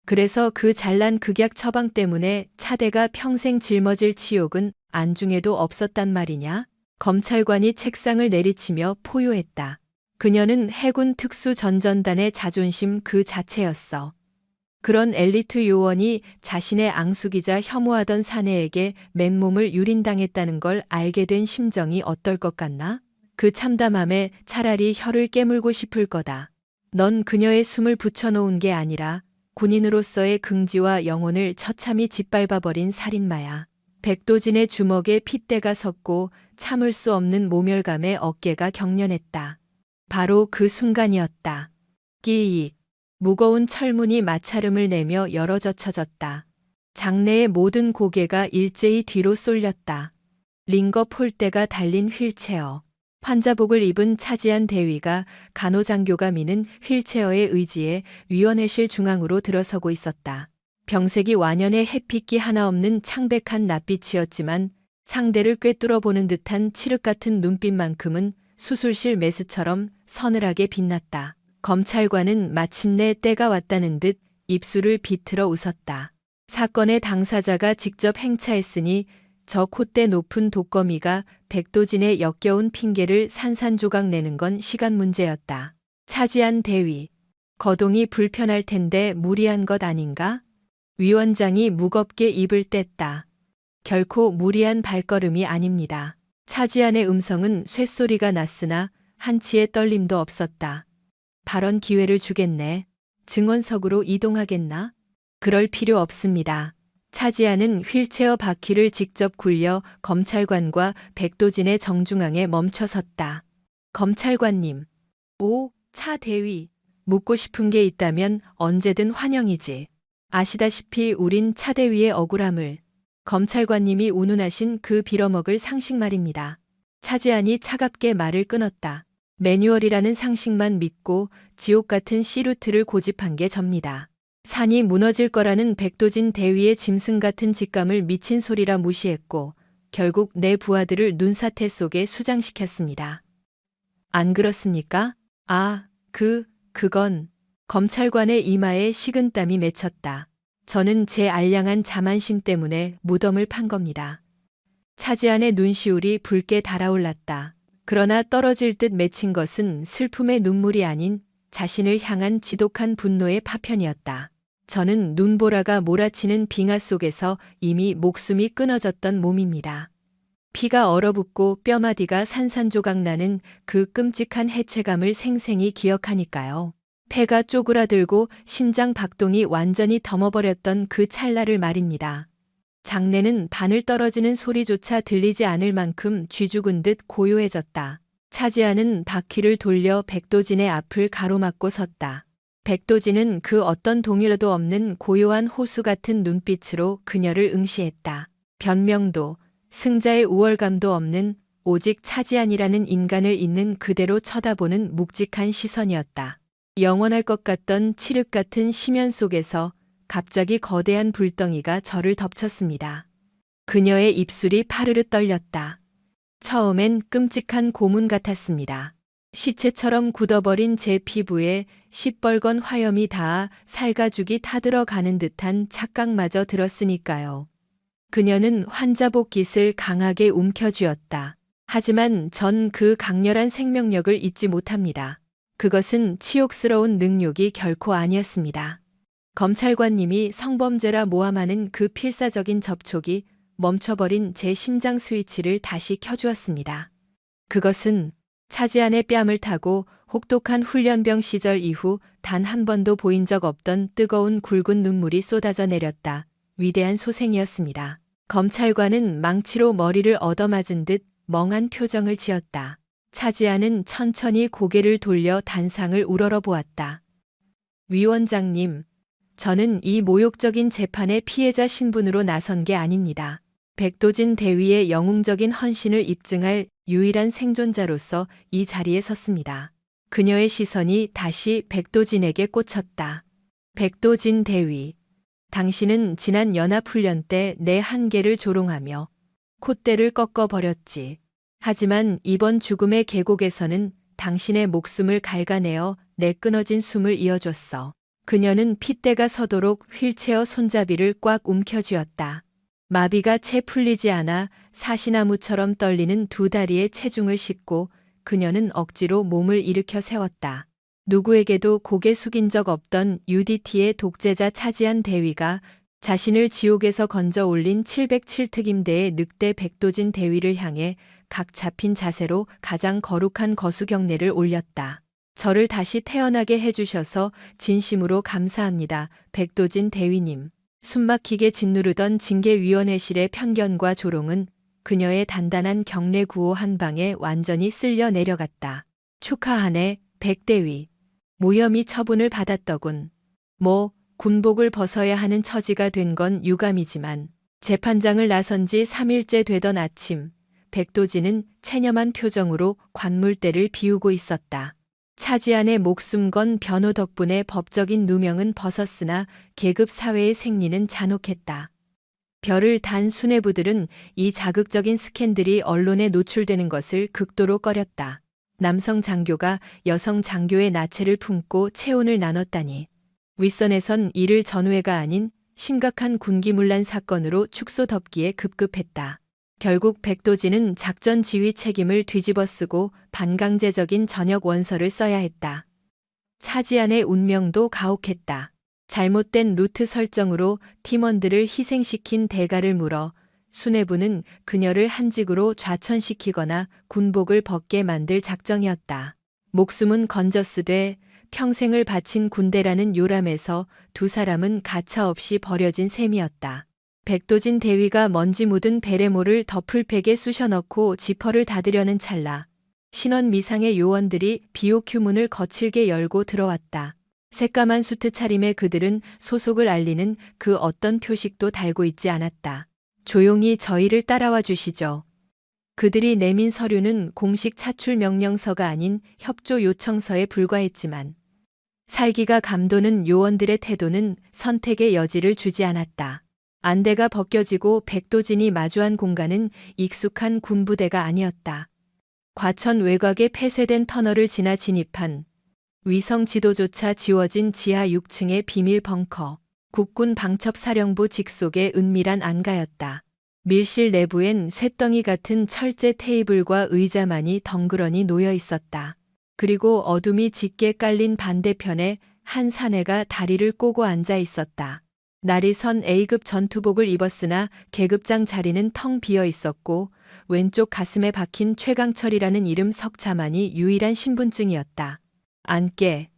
Speaker 1: 그래서 그 잘난 극약 처방 때문에 차대가 평생 짊어질 치욕은 안중에도 없었단 말이냐? 검찰관이 책상을 내리치며 포효했다. 그녀는 해군 특수전전단의 자존심 그 자체였어. 그런 엘리트 요원이 자신의 앙숙이자 혐오하던 사내에게 맨몸을 유린당했다는 걸 알게 된 심정이 어떨 것 같나? 그 참담함에 차라리 혀를 깨물고 싶을 거다. 넌 그녀의 숨을 붙여놓은 게 아니라 군인으로서의 긍지와 영혼을 처참히 짓밟아버린 살인마야. 백도진의 주먹에 핏대가 섰고 참을 수 없는 모멸감에 어깨가 경련했다. 바로 그 순간이었다. 끼익. 무거운 철문이 마찰음을 내며 열어젖혀졌다. 장내의 모든 고개가 일제히 뒤로 쏠렸다. 링거 폴대가 달린 휠체어. 환자복을 입은 차지한 대위가 간호장교가 미는 휠체어에 의지해 위원회실 중앙으로 들어서고 있었다. 병색이 완연해 햇빛기 하나 없는 창백한 낯빛이었지만 상대를 꿰뚫어 보는 듯한 칠흑 같은 눈빛만큼은 수술실 메스처럼 서늘하게 빛났다. 검찰관은 마침내 때가 왔다는 듯 입술을 비틀어 웃었다. 사건의 당사자가 직접 행차했으니 저 콧대 높은 독거미가 백도진의 역겨운 핑계를 산산조각 내는 건 시간 문제였다. 차지한 대위. 거동이 불편할 텐데 무리한 것 아닌가? 위원장이 무겁게 입을 뗐다. 결코 무리한 발걸음이 아닙니다. 차지한의 음성은 쇳소리가 났으나 한치의 떨림도 없었다. 발언 기회를 주겠네. 증언석으로 이동하겠나? 그럴 필요 없습니다. 차지한은 휠체어 바퀴를 직접 굴려 검찰관과 백도진의 정중앙에 멈춰섰다. 검찰관님. 오, 차 대위. 묻고 싶은 게 있다면 언제든 환영이지. 아시다시피 우린 차 대위의 억울함을. 검찰관님이 운운하신 그 빌어먹을 상식 말입니다. 차지한이 차갑게 말을 끊었다. 매뉴얼이라는 상식만 믿고 지옥 같은 시루트를 고집한 게 접니다. 산이 무너질 거라는 백도진 대위의 짐승 같은 직감을 미친 소리라 무시했고 결국 내 부하들을 눈사태 속에 수장시켰습니다. 안 그렇습니까? 아, 그건 검찰관의 이마에 식은땀이 맺혔다. 저는 제 알량한 자만심 때문에 무덤을 판 겁니다. 차지한의 눈시울이 붉게 달아올랐다. 그러나 떨어질 듯 맺힌 것은 슬픔의 눈물이 아닌 자신을 향한 지독한 분노의 파편이었다. 저는 눈보라가 몰아치는 빙하 속에서 이미 목숨이 끊어졌던 몸입니다. 피가 얼어붙고 뼈마디가 산산조각 나는 그 끔찍한 해체감을 생생히 기억하니까요. 폐가 쪼그라들고 심장 박동이 완전히 덤어버렸던 그 찰나를 말입니다. 장내는 바늘 떨어지는 소리조차 들리지 않을 만큼 쥐죽은 듯 고요해졌다. 차지하는 바퀴를 돌려 백도진의 앞을 가로막고 섰다. 백도진은 그 어떤 동요도 없는 고요한 호수 같은 눈빛으로 그녀를 응시했다. 변명도, 승자의 우월감도 없는 오직 차지한이라는 인간을 있는 그대로 쳐다보는 묵직한 시선이었다. 영원할 것 같던 칠흑 같은 심연 속에서 갑자기 거대한 불덩이가 저를 덮쳤습니다. 그녀의 입술이 파르르 떨렸다. 처음엔 끔찍한 고문 같았습니다. 시체처럼 굳어버린 제 피부에 시뻘건 화염이 닿아 살가죽이 타들어가는 듯한 착각마저 들었으니까요. 그녀는 환자복 깃을 강하게 움켜쥐었다. 하지만 전 그 강렬한 생명력을 잊지 못합니다. 그것은 치욕스러운 능욕이 결코 아니었습니다. 검찰관님이 성범죄라 모함하는 그 필사적인 접촉이 멈춰버린 제 심장 스위치를 다시 켜주었습니다. 그것은 차지한의 뺨을 타고 혹독한 훈련병 시절 이후 단 한 번도 보인 적 없던 뜨거운 굵은 눈물이 쏟아져 내렸다. 위대한 소생이었습니다. 검찰관은 망치로 머리를 얻어맞은 듯 멍한 표정을 지었다. 차지한은 천천히 고개를 돌려 단상을 우러러 보았다. 위원장님, 저는 이 모욕적인 재판의 피해자 신분으로 나선 게 아닙니다. 백도진 대위의 영웅적인 헌신을 입증할 유일한 생존자로서 이 자리에 섰습니다. 그녀의 시선이 다시 백도진에게 꽂혔다. 백도진 대위, 당신은 지난 연합훈련 때 내 한계를 조롱하며 콧대를 꺾어버렸지. 하지만 이번 죽음의 계곡에서는 당신의 목숨을 갉아내어 내 끊어진 숨을 이어줬어. 그녀는 핏대가 서도록 휠체어 손잡이를 꽉 움켜쥐었다. 마비가 채 풀리지 않아 사시나무처럼 떨리는 두 다리에 체중을 싣고 그녀는 억지로 몸을 일으켜 세웠다. 누구에게도 고개 숙인 적 없던 UDT의 독재자 차지한 대위가 자신을 지옥에서 건져 올린 707특임대의 늑대 백도진 대위를 향해 각 잡힌 자세로 가장 거룩한 거수 경례를 올렸다. 저를 다시 태어나게 해주셔서 진심으로 감사합니다. 백도진 대위님. 숨막히게 짓누르던 징계위원회실의 편견과 조롱은 그녀의 단단한 경례 구호 한 방에 완전히 쓸려 내려갔다. 축하하네, 백대위. 무혐의 처분을 받았더군. 군복을 벗어야 하는 처지가 된 건 유감이지만 재판장을 나선 지 3일째 되던 아침, 백도진은 체념한 표정으로 관물대를 비우고 있었다. 차지안의 목숨 건 변호 덕분에 법적인 누명은 벗었으나 계급 사회의 생리는 잔혹했다. 별을 단 수뇌부들은 이 자극적인 스캔들이 언론에 노출되는 것을 극도로 꺼렸다. 남성 장교가 여성 장교의 나체를 품고 체온을 나눴다니. 윗선에선 이를 전우회가 아닌 심각한 군기문란 사건으로 축소 덮기에 급급했다. 결국 백도진은 작전 지휘 책임을 뒤집어쓰고 반강제적인 전역 원서를 써야 했다. 차지안의 운명도 가혹했다. 잘못된 루트 설정으로 팀원들을 희생시킨 대가를 물어 수뇌부는 그녀를 한직으로 좌천시키거나 군복을 벗게 만들 작정이었다. 목숨은 건졌으되 평생을 바친 군대라는 요람에서 두 사람은 가차없이 버려진 셈이었다. 백도진 대위가 먼지 묻은 베레모를 덮을팩에 쑤셔넣고 지퍼를 닫으려는 찰나 신원 미상의 요원들이 BOQ 문을 거칠게 열고 들어왔다. 새까만 수트 차림의 그들은 소속을 알리는 그 어떤 표식도 달고 있지 않았다. 조용히 저희를 따라와 주시죠. 그들이 내민 서류는 공식 차출 명령서가 아닌 협조 요청서에 불과했지만 살기가 감도는 요원들의 태도는 선택의 여지를 주지 않았다. 안대가 벗겨지고 백도진이 마주한 공간은 익숙한 군부대가 아니었다. 과천 외곽의 폐쇄된 터널을 지나 진입한 위성 지도조차 지워진 지하 6층의 비밀 벙커, 국군 방첩사령부 직속의 은밀한 안가였다. 밀실 내부엔 쇳덩이 같은 철제 테이블과 의자만이 덩그러니 놓여 있었다. 그리고 어둠이 짙게 깔린 반대편에 한 사내가 다리를 꼬고 앉아 있었다. 날이 선 A급 전투복을 입었으나 계급장 자리는 텅 비어 있었고 왼쪽 가슴에 박힌 최강철이라는 이름 석자만이 유일한 신분증이었다. 안께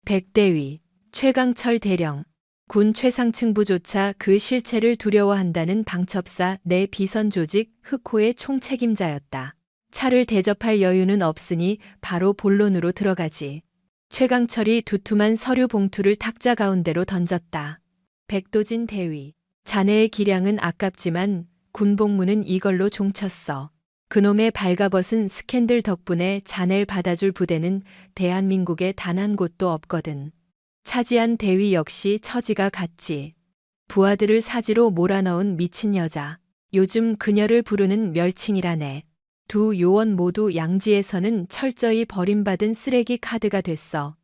Speaker 1: 백대위 최강철 대령. 군 최상층부조차 그 실체를 두려워한다는 방첩사 내 비선 조직 흑호의 총책임자였다. 차를 대접할 여유는 없으니 바로 본론으로 들어가지. 최강철이 두툼한 서류 봉투를 탁자 가운데로 던졌다. 백도진 대위. 자네의 기량은 아깝지만 군복무는 이걸로 종쳤어. 그놈의 발가벗은 스캔들 덕분에 자네를 받아줄 부대는 대한민국에 단 한 곳도 없거든. 차지한 대위 역시 처지가 같지. 부하들을 사지로 몰아넣은 미친 여자. 요즘 그녀를 부르는 멸칭이라네. 두 요원 모두 양지에서는 철저히 버림받은 쓰레기 카드가 됐어.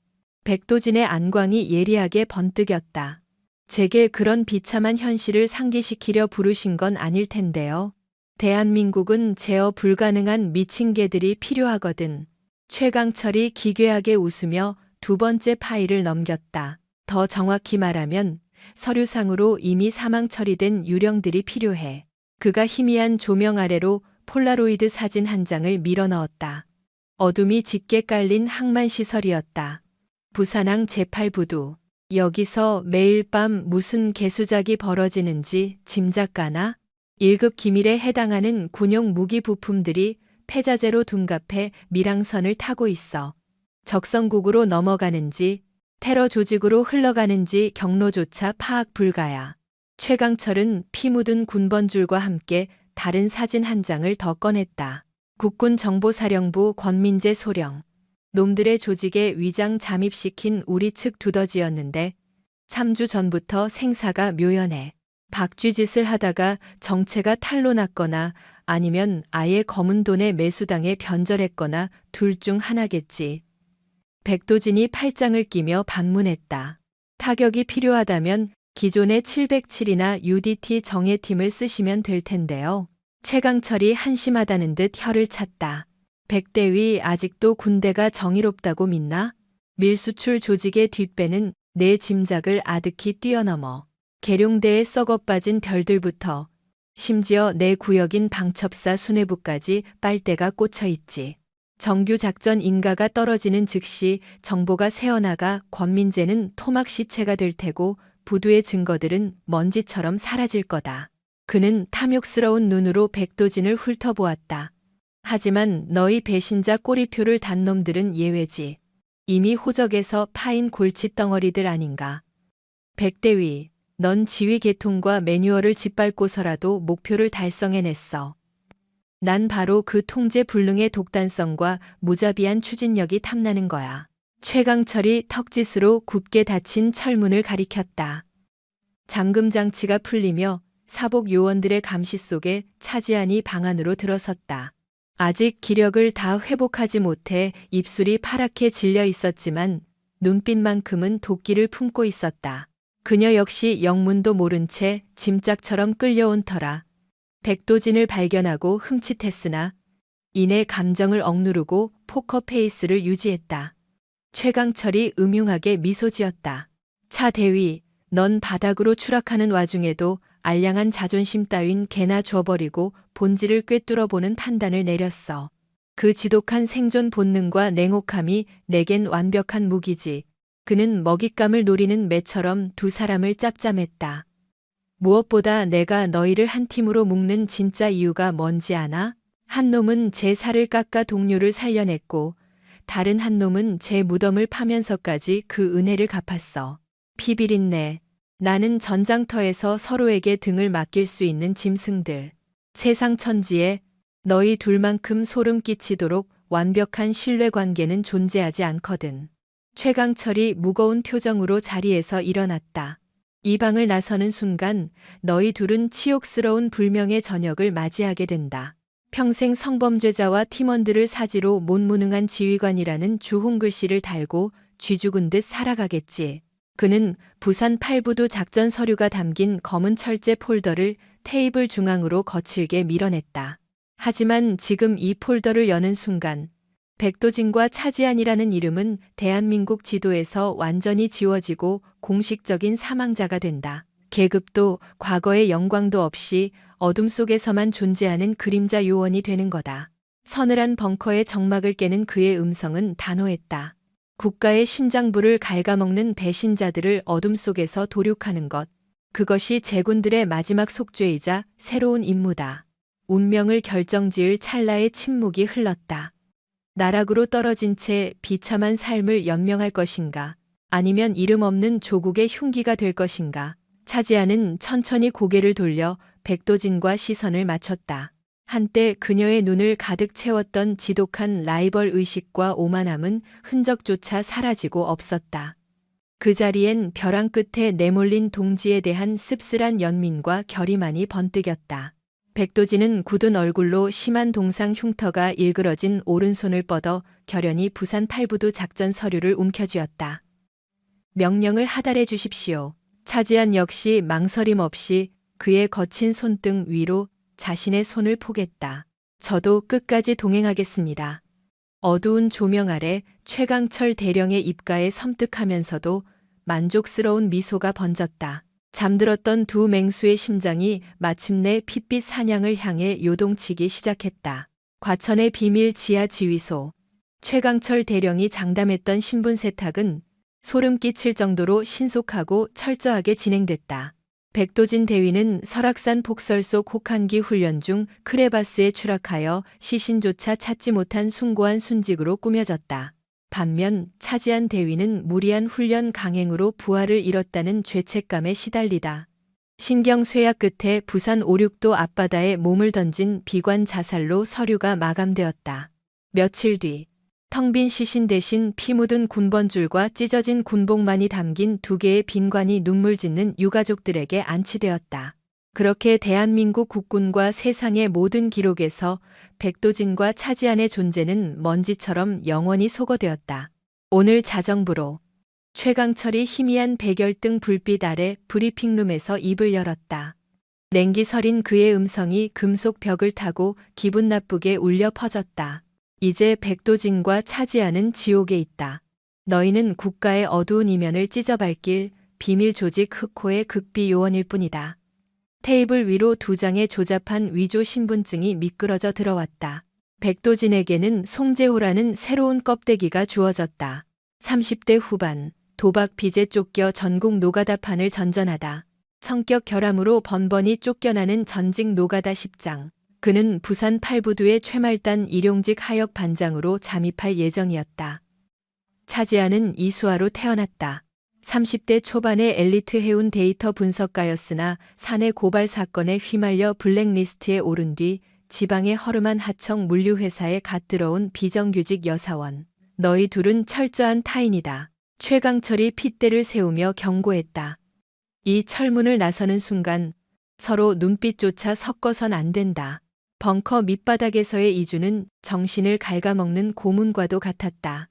Speaker 1: 백도진의 안광이 예리하게 번뜩였다. 제게 그런 비참한 현실을 상기시키려 부르신 건 아닐 텐데요. 대한민국은 제어 불가능한 미친 개들이 필요하거든. 최강철이 기괴하게 웃으며 두 번째 파일을 넘겼다. 더 정확히 말하면 서류상으로 이미 사망 처리된 유령들이 필요해. 그가 희미한 조명 아래로 폴라로이드 사진 한 장을 밀어넣었다. 어둠이 짙게 깔린 항만시설이었다. 부산항 제8부두. 여기서 매일 밤 무슨 개수작이 벌어지는지 짐작가나? 1급 기밀에 해당하는 군용 무기 부품들이 폐자재로 둔갑해 밀항선을 타고 있어. 적성국으로 넘어가는지 테러 조직으로 흘러가는지 경로조차 파악 불가야. 최강철은 피 묻은 군번줄과 함께 다른 사진 한 장을 더 꺼냈다. 국군정보사령부 권민재 소령. 놈들의 조직에 위장 잠입시킨 우리 측 두더지였는데 3주 전부터 생사가 묘연해. 박쥐짓을 하다가 정체가 탄로 났거나 아니면 아예 검은 돈에 매수당해 변절했거나 둘 중 하나겠지. 백도진이 팔짱을 끼며 반문했다. 타격이 필요하다면 기존의 707이나 UDT 정예팀을 쓰시면 될 텐데요. 최강철이 한심하다는 듯 혀를 찼다. 백대위 아직도 군대가 정의롭다고 믿나? 밀수출 조직의 뒷배는 내 짐작을 아득히 뛰어넘어. 계룡대에 썩어 빠진 별들부터 심지어 내 구역인 방첩사 수뇌부까지 빨대가 꽂혀 있지. 정규 작전 인가가 떨어지는 즉시 정보가 새어나가 권민재는 토막 시체가 될 테고 부두의 증거들은 먼지처럼 사라질 거다. 그는 탐욕스러운 눈으로 백도진을 훑어보았다. 하지만 너희 배신자 꼬리표를 단 놈들은 예외지. 이미 호적에서 파인 골칫덩어리들 아닌가. 백대위, 넌 지휘 계통과 매뉴얼을 짓밟고서라도 목표를 달성해냈어. 난 바로 그 통제 불능의 독단성과 무자비한 추진력이 탐나는 거야. 최강철이 턱짓으로 굳게 닫힌 철문을 가리켰다. 잠금 장치가 풀리며 사복 요원들의 감시 속에 차지안이 방 안으로 들어섰다. 아직 기력을 다 회복하지 못해 입술이 파랗게 질려 있었지만 눈빛만큼은 도끼를 품고 있었다. 그녀 역시 영문도 모른 채 짐짝처럼 끌려온 터라. 백도진을 발견하고 흠칫했으나 이내 감정을 억누르고 포커페이스를 유지했다. 최강철이 음흉하게 미소 지었다. 차 대위, 넌 바닥으로 추락하는 와중에도 알량한 자존심 따윈 개나 줘버리고 본질을 꿰뚫어보는 판단을 내렸어. 그 지독한 생존 본능과 냉혹함이 내겐 완벽한 무기지. 그는 먹잇감을 노리는 매처럼 두 사람을 짭짭했다. 무엇보다 내가 너희를 한 팀으로 묶는 진짜 이유가 뭔지 아나? 한 놈은 제 살을 깎아 동료를 살려냈고 다른 한 놈은 제 무덤을 파면서까지 그 은혜를 갚았어. 피비린내. 나는 전장터에서 서로에게 등을 맡길 수 있는 짐승들. 세상 천지에 너희 둘만큼 소름 끼치도록 완벽한 신뢰관계는 존재하지 않거든. 최강철이 무거운 표정으로 자리에서 일어났다. 이 방을 나서는 순간 너희 둘은 치욕스러운 불명의 저녁을 맞이하게 된다. 평생 성범죄자와 팀원들을 사지로 못무능한 지휘관이라는 주홍글씨를 달고 쥐 죽은 듯 살아가겠지. 그는 부산 8부두 작전 서류가 담긴 검은 철제 폴더를 테이블 중앙으로 거칠게 밀어냈다. 하지만 지금 이 폴더를 여는 순간 백도진과 차지안이라는 이름은 대한민국 지도에서 완전히 지워지고 공식적인 사망자가 된다. 계급도 과거의 영광도 없이 어둠 속에서만 존재하는 그림자 요원이 되는 거다. 서늘한 벙커의 정막을 깨는 그의 음성은 단호했다. 국가의 심장부를 갉아먹는 배신자들을 어둠 속에서 도륙하는 것. 그것이 제군들의 마지막 속죄이자 새로운 임무다. 운명을 결정지을 찰나의 침묵이 흘렀다. 나락으로 떨어진 채 비참한 삶을 연명할 것인가? 아니면 이름 없는 조국의 흉기가 될 것인가? 차지아는 천천히 고개를 돌려 백도진과 시선을 맞췄다. 한때 그녀의 눈을 가득 채웠던 지독한 라이벌 의식과 오만함은 흔적조차 사라지고 없었다. 그 자리엔 벼랑 끝에 내몰린 동지에 대한 씁쓸한 연민과 결의만이 번뜩였다. 백도진은 굳은 얼굴로 심한 동상 흉터가 일그러진 오른손을 뻗어 결연히 부산 8부두 작전 서류를 움켜쥐었다. 명령을 하달해 주십시오. 차지한 역시 망설임 없이 그의 거친 손등 위로 자신의 손을 포겠다. 저도 끝까지 동행하겠습니다. 어두운 조명 아래 최강철 대령의 입가에 섬뜩하면서도 만족스러운 미소가 번졌다. 잠들었던 두 맹수의 심장이 마침내 핏빛 사냥을 향해 요동치기 시작했다. 과천의 비밀 지하 지휘소. 최강철 대령이 장담했던 신분 세탁은 소름 끼칠 정도로 신속하고 철저하게 진행됐다. 백도진 대위는 설악산 폭설 속 혹한기 훈련 중 크레바스에 추락하여 시신조차 찾지 못한 숭고한 순직으로 꾸며졌다. 반면 차지한 대위는 무리한 훈련 강행으로 부하를 잃었다는 죄책감에 시달리다. 신경쇠약 끝에 부산 5-6도 앞바다에 몸을 던진 비관 자살로 서류가 마감되었다. 며칠 뒤 텅 빈 시신 대신 피 묻은 군번줄과 찢어진 군복만이 담긴 2개의 빈관이 눈물 짓는 유가족들에게 안치되었다. 그렇게 대한민국 국군과 세상의 모든 기록에서 백도진과 차지안의 존재는 먼지처럼 영원히 소거되었다. 오늘 자정부로 최강철이 희미한 백열등 불빛 아래 브리핑룸에서 입을 열었다. 냉기 서린 그의 음성이 금속 벽을 타고 기분 나쁘게 울려 퍼졌다. 이제 백도진과 차지안은 지옥에 있다. 너희는 국가의 어두운 이면을 찢어밟길 비밀 조직 흑호의 극비 요원일 뿐이다. 테이블 위로 2장의 조잡한 위조 신분증이 미끄러져 들어왔다. 백도진에게는 송재호라는 새로운 껍데기가 주어졌다. 30대 후반, 도박 빚에 쫓겨 전국 노가다판을 전전하다. 성격 결함으로 번번이 쫓겨나는 전직 노가다 10장. 그는 부산 팔부두의 최말단 일용직 하역 반장으로 잠입할 예정이었다. 차지하는 이수아로 태어났다. 30대 초반의 엘리트 해운 데이터 분석가였으나 사내 고발 사건에 휘말려 블랙리스트에 오른 뒤 지방의 허름한 하청 물류회사에 갓 들어온 비정규직 여사원. 너희 둘은 철저한 타인이다. 최강철이 핏대를 세우며 경고했다. 이 철문을 나서는 순간 서로 눈빛조차 섞어선 안 된다. 벙커 밑바닥에서의 이주는 정신을 갉아먹는 고문과도 같았다.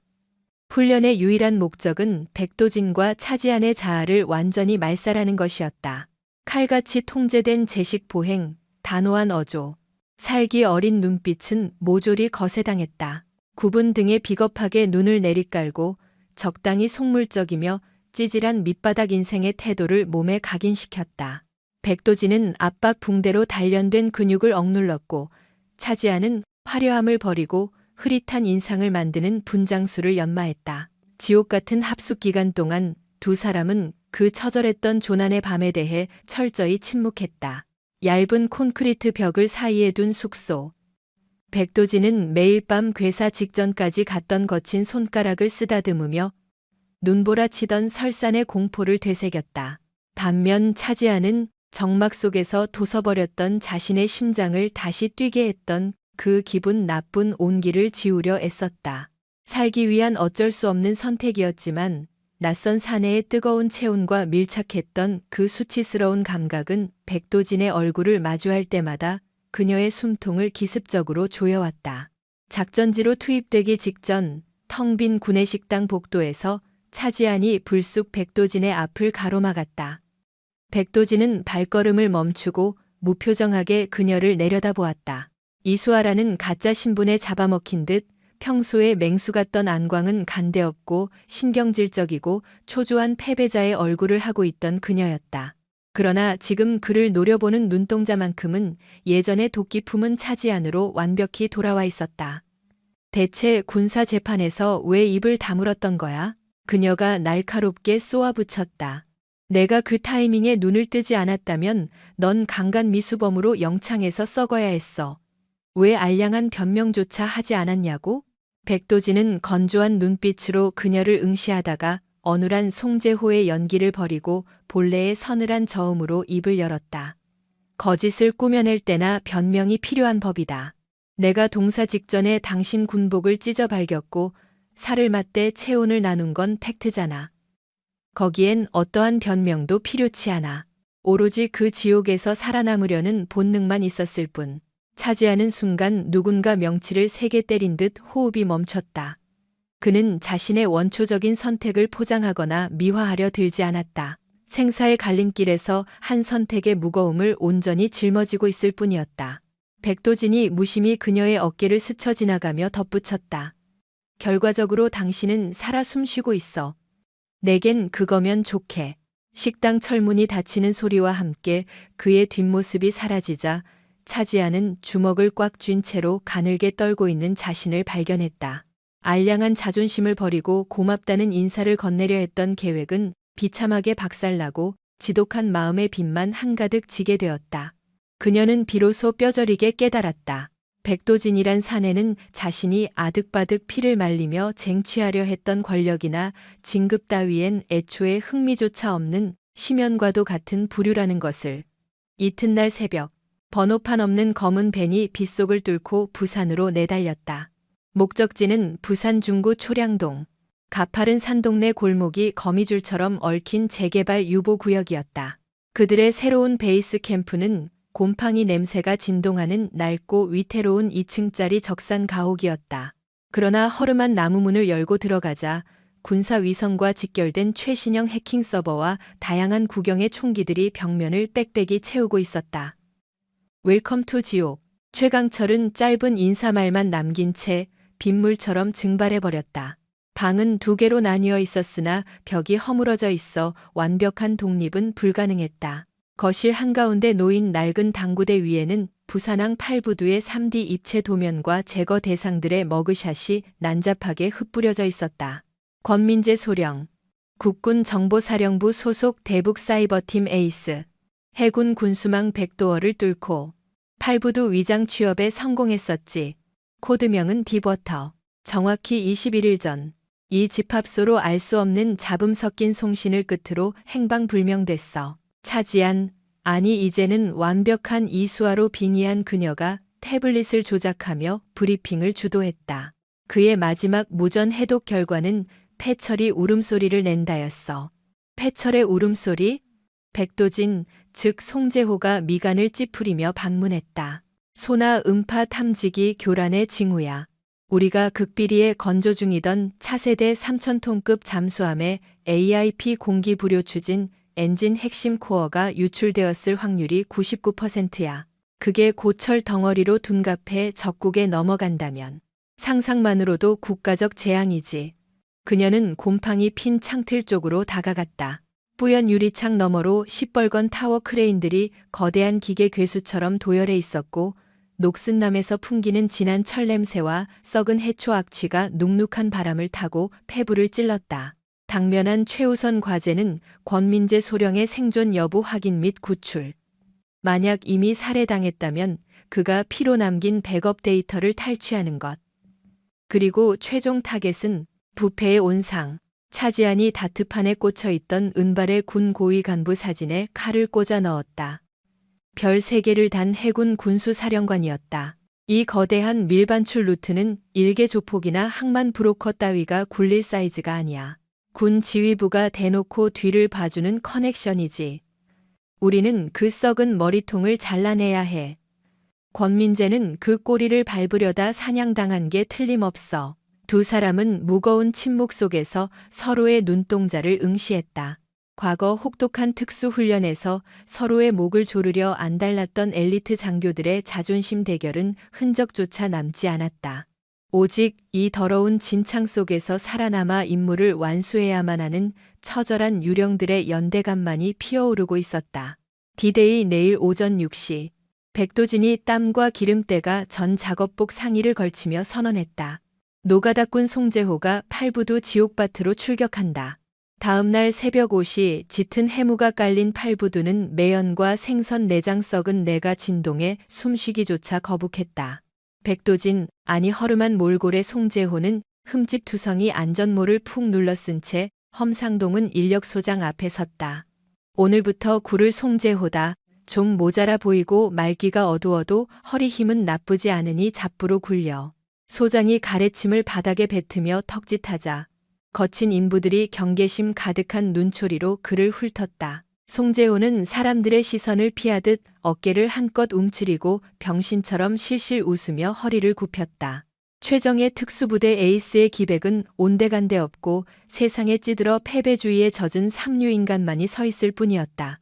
Speaker 1: 훈련의 유일한 목적은 백도진과 차지안의 자아를 완전히 말살하는 것이었다. 칼같이 통제된 제식 보행, 단호한 어조, 살기 어린 눈빛은 모조리 거세당했다. 구분 등에 비겁하게 눈을 내리깔고 적당히 속물적이며 찌질한 밑바닥 인생의 태도를 몸에 각인시켰다. 백도진은 압박 붕대로 단련된 근육을 억눌렀고 차지하는 화려함을 버리고 흐릿한 인상을 만드는 분장술을 연마했다. 지옥 같은 합숙 기간 동안 두 사람은 그 처절했던 조난의 밤에 대해 철저히 침묵했다. 얇은 콘크리트 벽을 사이에 둔 숙소. 백도진은 매일 밤 괴사 직전까지 갔던 거친 손가락을 쓰다듬으며 눈보라치던 설산의 공포를 되새겼다. 반면 차지하는 정막 속에서 돋워버렸던 자신의 심장을 다시 뛰게 했던 그 기분 나쁜 온기를 지우려 애썼다. 살기 위한 어쩔 수 없는 선택이었지만 낯선 사내의 뜨거운 체온과 밀착했던 그 수치스러운 감각은 백도진의 얼굴을 마주할 때마다 그녀의 숨통을 기습적으로 조여왔다. 작전지로 투입되기 직전 텅 빈 구내식당 복도에서 차지안이 불쑥 백도진의 앞을 가로막았다. 백도진은 발걸음을 멈추고 무표정하게 그녀를 내려다보았다. 이수아라는 가짜 신분에 잡아먹힌 듯 평소에 맹수 같던 안광은 간대없고 신경질적이고 초조한 패배자의 얼굴을 하고 있던 그녀였다. 그러나 지금 그를 노려보는 눈동자만큼은 예전의 도끼 품은 차지안으로 완벽히 돌아와 있었다. 대체 군사 재판에서 왜 입을 다물었던 거야? 그녀가 날카롭게 쏘아붙였다. 내가 그 타이밍에 눈을 뜨지 않았다면 넌 강간 미수범으로 영창에서 썩어야 했어. 왜 알량한 변명조차 하지 않았냐고? 백도진은 건조한 눈빛으로 그녀를 응시하다가 어눌한 송재호의 연기를 버리고 본래의 서늘한 저음으로 입을 열었다. 거짓을 꾸며낼 때나 변명이 필요한 법이다. 내가 동사 직전에 당신 군복을 찢어 발겼고 살을 맞대 체온을 나눈 건 팩트잖아. 거기엔 어떠한 변명도 필요치 않아. 오로지 그 지옥에서 살아남으려는 본능만 있었을 뿐. 차지하는 순간 누군가 명치를 세게 때린 듯 호흡이 멈췄다. 그는 자신의 원초적인 선택을 포장하거나 미화하려 들지 않았다. 생사의 갈림길에서 한 선택의 무거움을 온전히 짊어지고 있을 뿐이었다. 백도진이 무심히 그녀의 어깨를 스쳐 지나가며 덧붙였다. 결과적으로 당신은 살아 숨쉬고 있어. 내겐 그거면 좋게. 식당 철문이 닫히는 소리와 함께 그의 뒷모습이 사라지자 차지하는 주먹을 꽉 쥔 채로 가늘게 떨고 있는 자신을 발견했다. 알량한 자존심을 버리고 고맙다는 인사를 건네려 했던 계획은 비참하게 박살나고 지독한 마음의 빚만 한가득 지게 되었다. 그녀는 비로소 뼈저리게 깨달았다. 백도진이란 사내는 자신이 아득바득 피를 말리며 쟁취하려 했던 권력이나 진급 따위엔 애초에 흥미조차 없는 심연과도 같은 부류라는 것을. 이튿날 새벽, 번호판 없는 검은 밴이 빗속을 뚫고 부산으로 내달렸다. 목적지는 부산 중구 초량동. 가파른 산동네 골목이 거미줄처럼 얽힌 재개발 유보구역이었다. 그들의 새로운 베이스 캠프는 곰팡이 냄새가 진동하는 낡고 위태로운 2층짜리 적산 가옥이었다. 그러나 허름한 나무문을 열고 들어가자 군사위성과 직결된 최신형 해킹 서버와 다양한 구경의 총기들이 벽면을 빽빽이 채우고 있었다. 웰컴 투 지옥. 최강철은 짧은 인사말만 남긴 채 빗물처럼 증발해버렸다. 방은 2개로 나뉘어 있었으나 벽이 허물어져 있어 완벽한 독립은 불가능했다. 거실 한가운데 놓인 낡은 당구대 위에는 부산항 8부두의 3D 입체 도면과 제거 대상들의 머그샷이 난잡하게 흩뿌려져 있었다. 권민재 소령, 국군정보사령부 소속 대북사이버팀 에이스, 해군 군수망 백도어를 뚫고 8부두 위장 취업에 성공했었지. 코드명은 디버터. 정확히 21일 전, 이 집합소로 알 수 없는 잡음 섞인 송신을 끝으로 행방불명됐어. 차지한, 아니 이제는 완벽한 이수아로 빙의한 그녀가 태블릿을 조작하며 브리핑을 주도했다. 그의 마지막 무전 해독 결과는 패철이 울음소리를 낸다였어. 패철의 울음소리? 백도진, 즉 송재호가 미간을 찌푸리며 반문했다. 소나 음파 탐지기 교란의 징후야. 우리가 극비리에 건조 중이던 차세대 3000톤급 잠수함의 AIP 공기 불요 추진 엔진 핵심 코어가 유출되었을 확률이 99%야. 그게 고철 덩어리로 둔갑해 적국에 넘어간다면 상상만으로도 국가적 재앙이지. 그녀는 곰팡이 핀 창틀 쪽으로 다가갔다. 뿌연 유리창 너머로 시뻘건 타워 크레인들이 거대한 기계 괴수처럼 도열해 있었고 녹슨남에서 풍기는 진한 철 냄새와 썩은 해초 악취가 눅눅한 바람을 타고 폐부를 찔렀다. 당면한 최우선 과제는 권민재 소령의 생존 여부 확인 및 구출. 만약 이미 살해당했다면 그가 피로 남긴 백업 데이터를 탈취하는 것. 그리고 최종 타겟은 부패의 온상. 차지안이 다트판에 꽂혀있던 은발의 군 고위 간부 사진에 칼을 꽂아 넣었다. 별 3개를 단 해군 군수사령관이었다. 이 거대한 밀반출 루트는 일개 조폭이나 항만 브로커 따위가 굴릴 사이즈가 아니야. 군 지휘부가 대놓고 뒤를 봐주는 커넥션이지. 우리는 그 썩은 머리통을 잘라내야 해. 권민재는 그 꼬리를 밟으려다 사냥당한 게 틀림없어. 두 사람은 무거운 침묵 속에서 서로의 눈동자를 응시했다. 과거 혹독한 특수훈련에서 서로의 목을 조르려 안달났던 엘리트 장교들의 자존심 대결은 흔적조차 남지 않았다. 오직 이 더러운 진창 속에서 살아남아 임무를 완수해야만 하는 처절한 유령들의 연대감만이 피어오르고 있었다. 디데이 내일 오전 6시. 백도진이 땀과 기름때가 전 작업복 상의를 걸치며 선언했다. 노가다꾼 송재호가 8부두 지옥밭으로 출격한다. 다음 날 새벽 5시 짙은 해무가 깔린 8부두는 매연과 생선 내장 썩은 내가 진동에 숨쉬기조차 거북했다. 백도진, 아니 허름한 몰골의 송재호는 흠집투성이 안전모를 푹 눌러쓴 채 험상동은 인력소장 앞에 섰다. 오늘부터 구를 송재호다. 좀 모자라 보이고 말기가 어두워도 허리 힘은 나쁘지 않으니 잡부로 굴려. 소장이 가래침을 바닥에 뱉으며 턱짓하자 거친 인부들이 경계심 가득한 눈초리로 그를 훑었다. 송재호는 사람들의 시선을 피하듯 어깨를 한껏 움츠리고 병신처럼 실실 웃으며 허리를 굽혔다. 최정예 특수부대 에이스의 기백은 온데간데 없고 세상에 찌들어 패배주의에 젖은 삼류인간만이 서 있을 뿐이었다.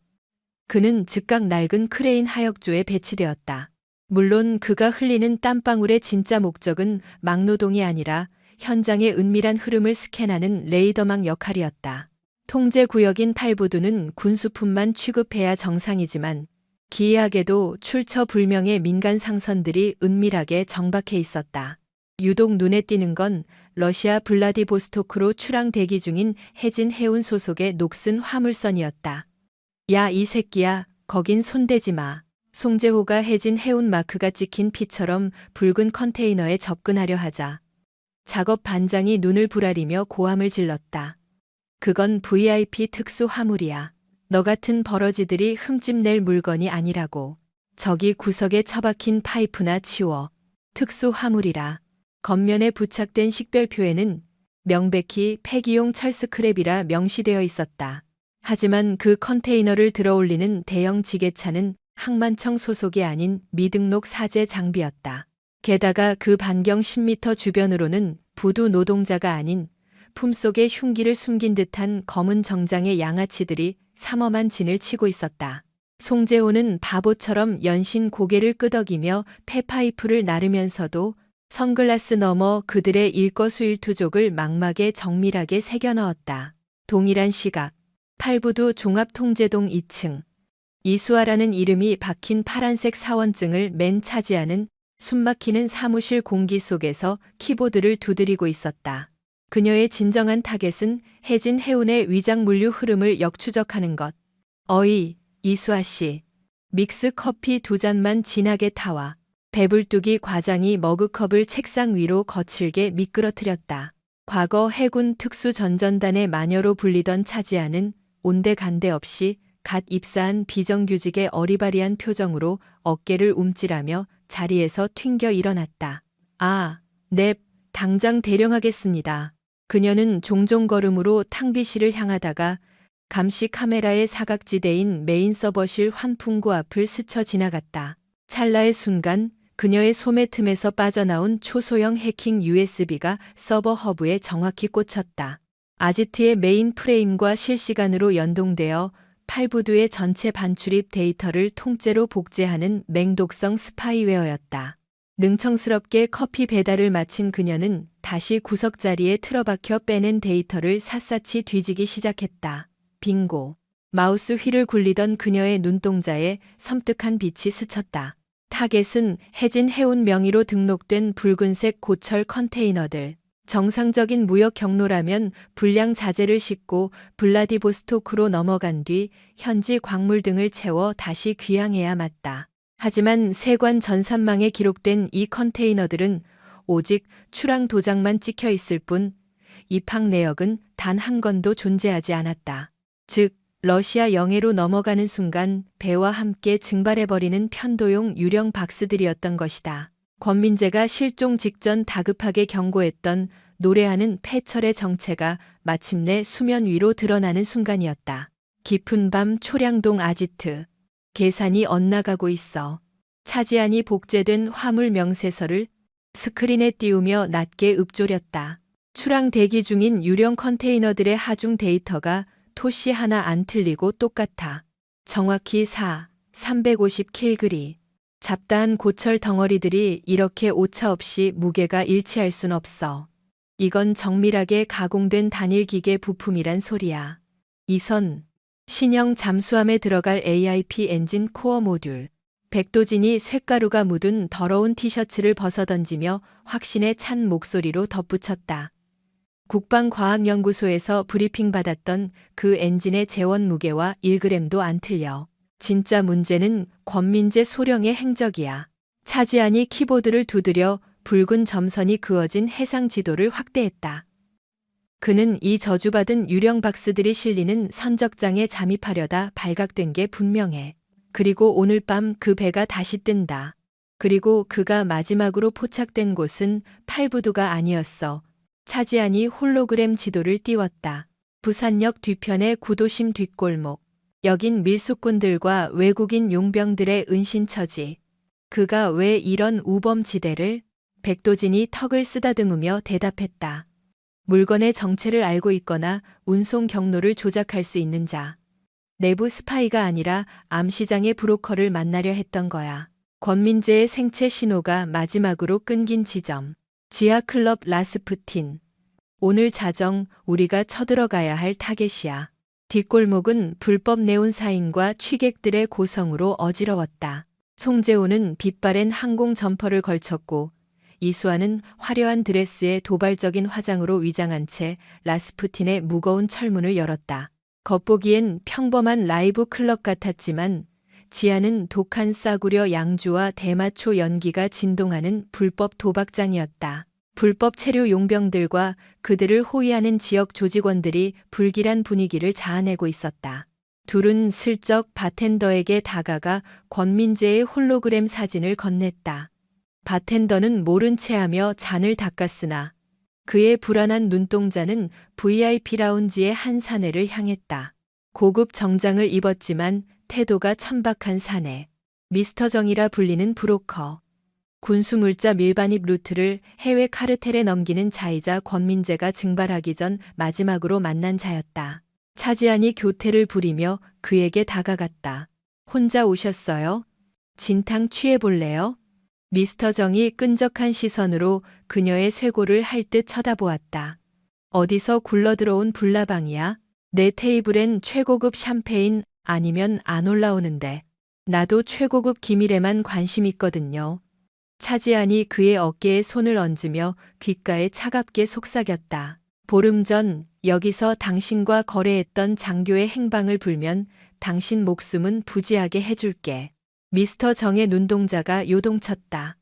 Speaker 1: 그는 즉각 낡은 크레인 하역조에 배치되었다. 물론 그가 흘리는 땀방울의 진짜 목적은 막노동이 아니라 현장의 은밀한 흐름을 스캔하는 레이더망 역할이었다. 통제구역인 8부두는 군수품만 취급해야 정상이지만 기이하게도 출처불명의 민간 상선들이 은밀하게 정박해 있었다. 유독 눈에 띄는 건 러시아 블라디보스토크로 출항 대기 중인 해진 해운 소속의 녹슨 화물선이었다. 야, 이 새끼야, 거긴 손대지 마. 송재호가 해진 해운 마크가 찍힌 피처럼 붉은 컨테이너에 접근하려 하자 작업 반장이 눈을 부라리며 고함을 질렀다. 그건 VIP 특수 화물이야. 너 같은 버러지들이 흠집낼 물건이 아니라고. 저기 구석에 처박힌 파이프나 치워. 특수 화물이라. 겉면에 부착된 식별표에는 명백히 폐기용 철스크랩이라 명시되어 있었다. 하지만 그 컨테이너를 들어올리는 대형 지게차는 항만청 소속이 아닌 미등록 사제 장비였다. 게다가 그 반경 10m 주변으로는 부두 노동자가 아닌 품속에 흉기를 숨긴 듯한 검은 정장의 양아치들이 삼엄한 진을 치고 있었다. 송재호는 바보처럼 연신 고개를 끄덕이며 폐파이프를 나르면서도 선글라스 너머 그들의 일거수일투족을 망막에 정밀하게 새겨 넣었다. 동일한 시각, 8부두 종합통제동 2층. 이수아라는 이름이 박힌 파란색 사원증을 맨 차지하는 숨막히는 사무실 공기 속에서 키보드를 두드리고 있었다. 그녀의 진정한 타겟은 해진 해운의 위장 물류 흐름을 역추적하는 것. 어이, 이수아 씨. 믹스 커피 2잔만 진하게 타와. 배불뚝이 과장이 머그컵을 책상 위로 거칠게 미끄러뜨렸다. 과거 해군 특수전전단의 마녀로 불리던 차지아는 온데간데 없이 갓 입사한 비정규직의 어리바리한 표정으로 어깨를 움찔하며 자리에서 튕겨 일어났다. 아, 넵, 당장 대령하겠습니다. 그녀는 종종 걸음으로 탕비실을 향하다가 감시 카메라의 사각지대인 메인 서버실 환풍구 앞을 스쳐 지나갔다. 찰나의 순간 그녀의 소매 틈에서 빠져나온 초소형 해킹 USB가 서버 허브에 정확히 꽂혔다. 아지트의 메인 프레임과 실시간으로 연동되어 팔부두의 전체 반출입 데이터를 통째로 복제하는 맹독성 스파이웨어였다. 능청스럽게 커피 배달을 마친 그녀는 다시 구석자리에 틀어박혀 빼낸 데이터를 샅샅이 뒤지기 시작했다. 빙고. 마우스 휠을 굴리던 그녀의 눈동자에 섬뜩한 빛이 스쳤다. 타겟은 해진 해운 명의로 등록된 붉은색 고철 컨테이너들. 정상적인 무역 경로라면 불량 자재를 싣고 블라디보스토크로 넘어간 뒤 현지 광물 등을 채워 다시 귀향해야 맞다. 하지만 세관 전산망에 기록된 이 컨테이너들은 오직 출항 도장만 찍혀 있을 뿐 입항 내역은 단 한 건도 존재하지 않았다. 즉, 러시아 영해로 넘어가는 순간 배와 함께 증발해버리는 편도용 유령 박스들이었던 것이다. 권민재가 실종 직전 다급하게 경고했던 노래하는 폐철의 정체가 마침내 수면 위로 드러나는 순간이었다. 깊은 밤 초량동 아지트. 계산이 엇나가고 있어. 차지안이 복제된 화물 명세서를 스크린에 띄우며 낮게 읊조렸다. 출항 대기 중인 유령 컨테이너들의 하중 데이터가 토시 하나 안 틀리고 똑같아. 정확히 350kg. 잡다한 고철 덩어리들이 이렇게 오차 없이 무게가 일치할 순 없어. 이건 정밀하게 가공된 단일 기계 부품이란 소리야. 이선, 신형 잠수함에 들어갈 AIP 엔진 코어 모듈. 백도진이 쇳가루가 묻은 더러운 티셔츠를 벗어던지며 확신에 찬 목소리로 덧붙였다. 국방과학연구소에서 브리핑 받았던 그 엔진의 재원 무게와 1g도 안 틀려. 진짜 문제는 권민재 소령의 행적이야. 차지안이 키보드를 두드려 붉은 점선이 그어진 해상 지도를 확대했다. 그는 이 저주받은 유령 박스들이 실리는 선적장에 잠입하려다 발각된 게 분명해. 그리고 오늘 밤 그 배가 다시 뜬다. 그리고 그가 마지막으로 포착된 곳은 팔부두가 아니었어. 차지안이 홀로그램 지도를 띄웠다. 부산역 뒤편의 구도심 뒷골목. 여긴 밀수꾼들과 외국인 용병들의 은신처지. 그가 왜 이런 우범지대를? 백도진이 턱을 쓰다듬으며 대답했다. 물건의 정체를 알고 있거나 운송 경로를 조작할 수 있는 자. 내부 스파이가 아니라 암시장의 브로커를 만나려 했던 거야. 권민재의 생체 신호가 마지막으로 끊긴 지점. 지하클럽 라스푸틴. 오늘 자정 우리가 쳐들어가야 할 타겟이야. 뒷골목은 불법 네온사인과 취객들의 고성으로 어지러웠다. 송재호는 빛바랜 항공 점퍼를 걸쳤고 이수아는 화려한 드레스에 도발적인 화장으로 위장한 채 라스푸틴의 무거운 철문을 열었다. 겉보기엔 평범한 라이브 클럽 같았지만 지하는 독한 싸구려 양주와 대마초 연기가 진동하는 불법 도박장이었다. 불법 체류 용병들과 그들을 호위하는 지역 조직원들이 불길한 분위기를 자아내고 있었다. 둘은 슬쩍 바텐더에게 다가가 권민재의 홀로그램 사진을 건넸다. 바텐더는 모른 체하며 잔을 닦았으나 그의 불안한 눈동자는 VIP 라운지의 한 사내를 향했다. 고급 정장을 입었지만 태도가 천박한 사내. 미스터 정이라 불리는 브로커. 군수물자 밀반입 루트를 해외 카르텔에 넘기는 자이자 권민재가 증발하기 전 마지막으로 만난 자였다. 차지안이 교태를 부리며 그에게 다가갔다. 혼자 오셨어요? 진탕 취해볼래요? 미스터 정이 끈적한 시선으로 그녀의 쇄골을 할 듯 쳐다보았다. 어디서 굴러들어온 불나방이야? 내 테이블엔 최고급 샴페인 아니면 안 올라오는데. 나도 최고급 기밀에만 관심 있거든요. 차지안이 그의 어깨에 손을 얹으며 귓가에 차갑게 속삭였다. 보름 전 여기서 당신과 거래했던 장교의 행방을 불면 당신 목숨은 부지하게 해줄게. 미스터 정의 눈동자가 요동쳤다.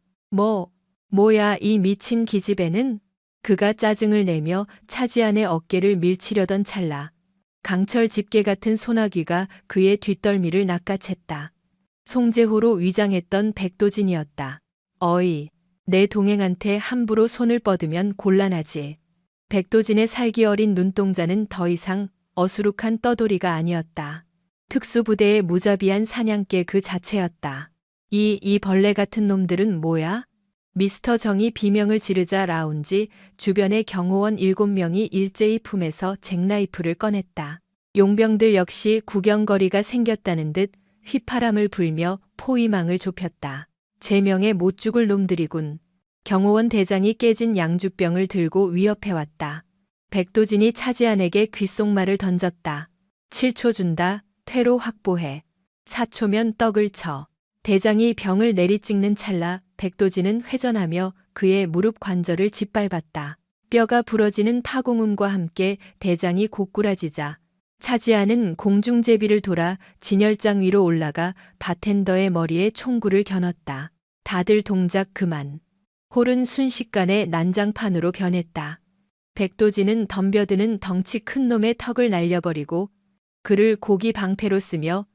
Speaker 1: 뭐야 이 미친 기집애는? 그가 짜증을 내며 차지안의 어깨를 밀치려던 찰나. 강철 집게 같은 소나귀가 그의 뒷덜미를 낚아챘다. 송재호로 위장했던 백도진이었다. 어이, 내 동행한테 함부로 손을 뻗으면 곤란하지. 백도진의 살기 어린 눈동자는 더 이상 어수룩한 떠돌이가 아니었다. 특수부대의 무자비한 사냥개 그 자체였다. 이 벌레 같은 놈들은 뭐야? 미스터 정이 비명을 지르자 라운지 주변의 경호원 7명이 일제히 품에서 잭나이프를 꺼냈다. 용병들 역시 구경거리가 생겼다는 듯 휘파람을 불며 포위망을 좁혔다. 제명에 못 죽을 놈들이군. 경호원 대장이 깨진 양주병을 들고 위협해왔다. 백도진이 차지안에게 귓속말을 던졌다. 7초 준다. 퇴로 확보해. 4초면 떡을 쳐. 대장이 병을 내리찍는 찰나 백도진은 회전하며 그의 무릎 관절을 짓밟았다. 뼈가 부러지는 파공음과 함께 대장이 고꾸라지자 차지안은 공중제비를 돌아 진열장 위로 올라가 바텐더의 머리에 총구를 겨눴다. 다들 동작 그만. 홀은 순식간에 난장판으로 변했다. 백도진은 덤벼드는 덩치 큰 놈의 턱을 날려버리고 그를 고기 방패로 쓰며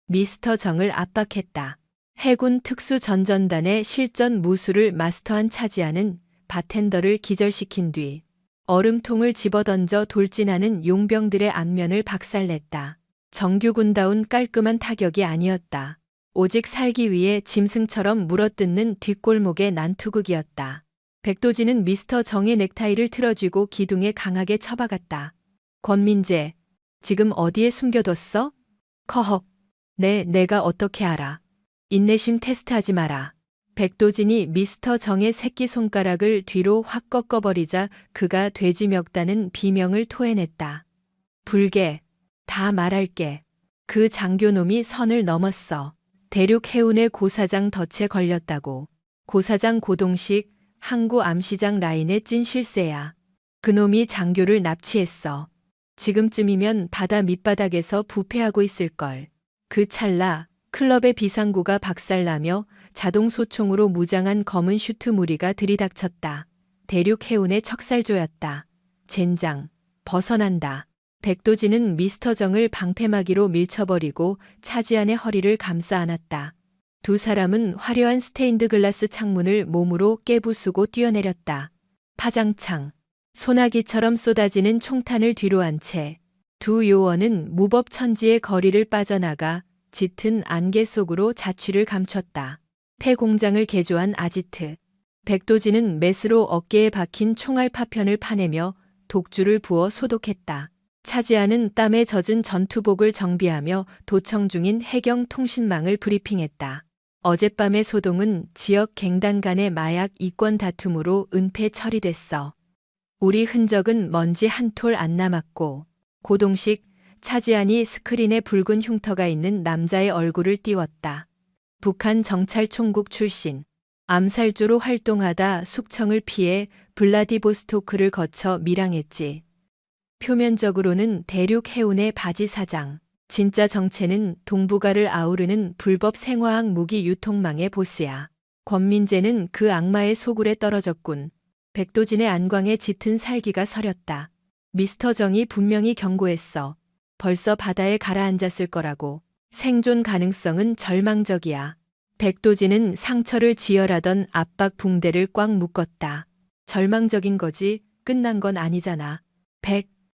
Speaker 1: 미스터 정을 압박했다. 해군 특수전전단의 실전 무술을 마스터한 차지안은 바텐더를 기절시킨 뒤 얼음통을 집어던져 돌진하는 용병들의 안면을 박살냈다. 정규군다운 깔끔한 타격이 아니었다. 오직 살기 위해 짐승처럼 물어뜯는 뒷골목의 난투극이었다. 백도진은 미스터 정의 넥타이를 틀어쥐고 기둥에 강하게 쳐박았다. 권민재, 지금 어디에 숨겨뒀어? 커헉. 내가 어떻게 알아. 인내심 테스트하지 마라. 백도진이 미스터 정의 새끼손가락을 뒤로 확 꺾어버리자 그가 돼지 멱다는 비명을 토해냈다. 불개. 다 말할게. 그 장교놈이 선을 넘었어. 대륙해운의 고사장 덫에 걸렸다고. 고사장 고동식, 항구 암시장 라인의 찐 실세야. 그놈이 장교를 납치했어. 지금쯤이면 바다 밑바닥에서 부패하고 있을걸. 그 찰나 클럽의 비상구가 박살나며 자동소총으로 무장한 검은 슈트 무리가 들이닥쳤다. 대륙해운의 척살조였다. 젠장. 벗어난다. 백도진은 미스터 정을 방패막이로 밀쳐버리고 차지안의 허리를 감싸 안았다. 두 사람은 화려한 스테인드 글라스 창문을 몸으로 깨부수고 뛰어내렸다. 파장창. 소나기처럼 쏟아지는 총탄을 뒤로 한 채 두 요원은 무법천지의 거리를 빠져나가 짙은 안개 속으로 자취를 감췄다. 폐공장을 개조한 아지트. 백도진은 메스로 어깨에 박힌 총알 파편을 파내며 독주를 부어 소독했다. 차지안은 땀에 젖은 전투복을 정비하며 도청 중인 해경 통신망을 브리핑했다. 어젯밤의 소동은 지역 갱단 간의 마약 이권 다툼으로 은폐 처리됐어. 우리 흔적은 먼지 한 톨 안 남았고. 고동식, 차지안이 스크린에 붉은 흉터가 있는 남자의 얼굴을 띄웠다. 북한 정찰총국 출신. 암살조로 활동하다 숙청을 피해 블라디보스토크를 거쳐 밀항했지. 표면적으로는 대륙 해운의 바지 사장. 진짜 정체는 동북아를 아우르는 불법 생화학 무기 유통망의 보스야. 권민재는 그 악마의 소굴에 떨어졌군. 백도진의 안광에 짙은 살기가 서렸다. 미스터 정이 분명히 경고했어. 벌써 바다에 가라앉았을 거라고. 생존 가능성은 절망적이야. 백도진은 상처를 지혈하던 압박 붕대를 꽉 묶었다. 절망적인 거지 끝난 건 아니잖아.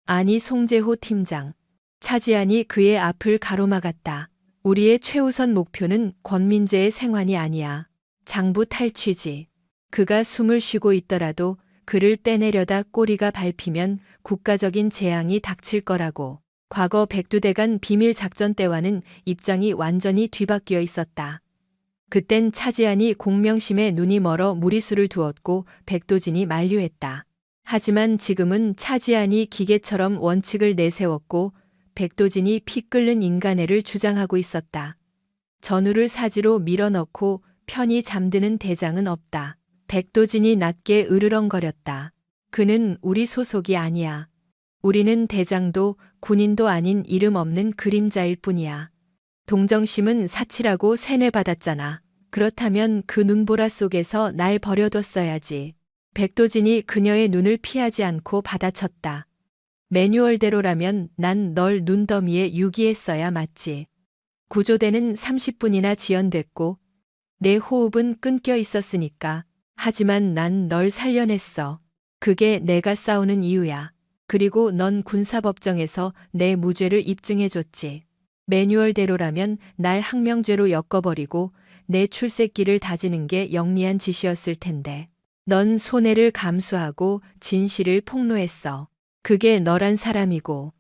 Speaker 1: 아니 송재호 팀장. 차지안이 그의 앞을 가로막았다. 우리의 최우선 목표는 권민재의 생환이 아니야. 장부 탈취지. 그가 숨을 쉬고 있더라도 그를 빼내려다 꼬리가 밟히면 국가적인 재앙이 닥칠 거라고. 과거 백두대간 비밀 작전 때와는 입장이 완전히 뒤바뀌어 있었다. 그땐 차지안이 공명심에 눈이 멀어 무리수를 두었고 백도진이 만류했다. 하지만 지금은 차지안이 기계처럼 원칙을 내세웠고 백도진이 피 끓는 인간애를 주장하고 있었다. 전우를 사지로 밀어넣고 편히 잠드는 대장은 없다. 백도진이 낮게 으르렁거렸다. 그는 우리 소속이 아니야. 우리는 대장도 군인도 아닌 이름 없는 그림자일 뿐이야. 동정심은 사치라고 세뇌받았잖아. 그렇다면 그 눈보라 속에서 날 버려뒀어야지. 백도진이 그녀의 눈을 피하지 않고 받아쳤다. 매뉴얼대로라면 난 널 눈더미에 유기했어야 맞지. 구조대는 30분이나 지연됐고 내 호흡은 끊겨 있었으니까. 하지만 난 널 살려냈어. 그게 내가 싸우는 이유야. 그리고 넌 군사법정에서 내 무죄를 입증해줬지. 매뉴얼대로라면 날 항명죄로 엮어버리고 내 출세길을 다지는 게 영리한 짓이었을 텐데. 넌 손해를 감수하고 진실을 폭로했어. 그게 너란 사람이고.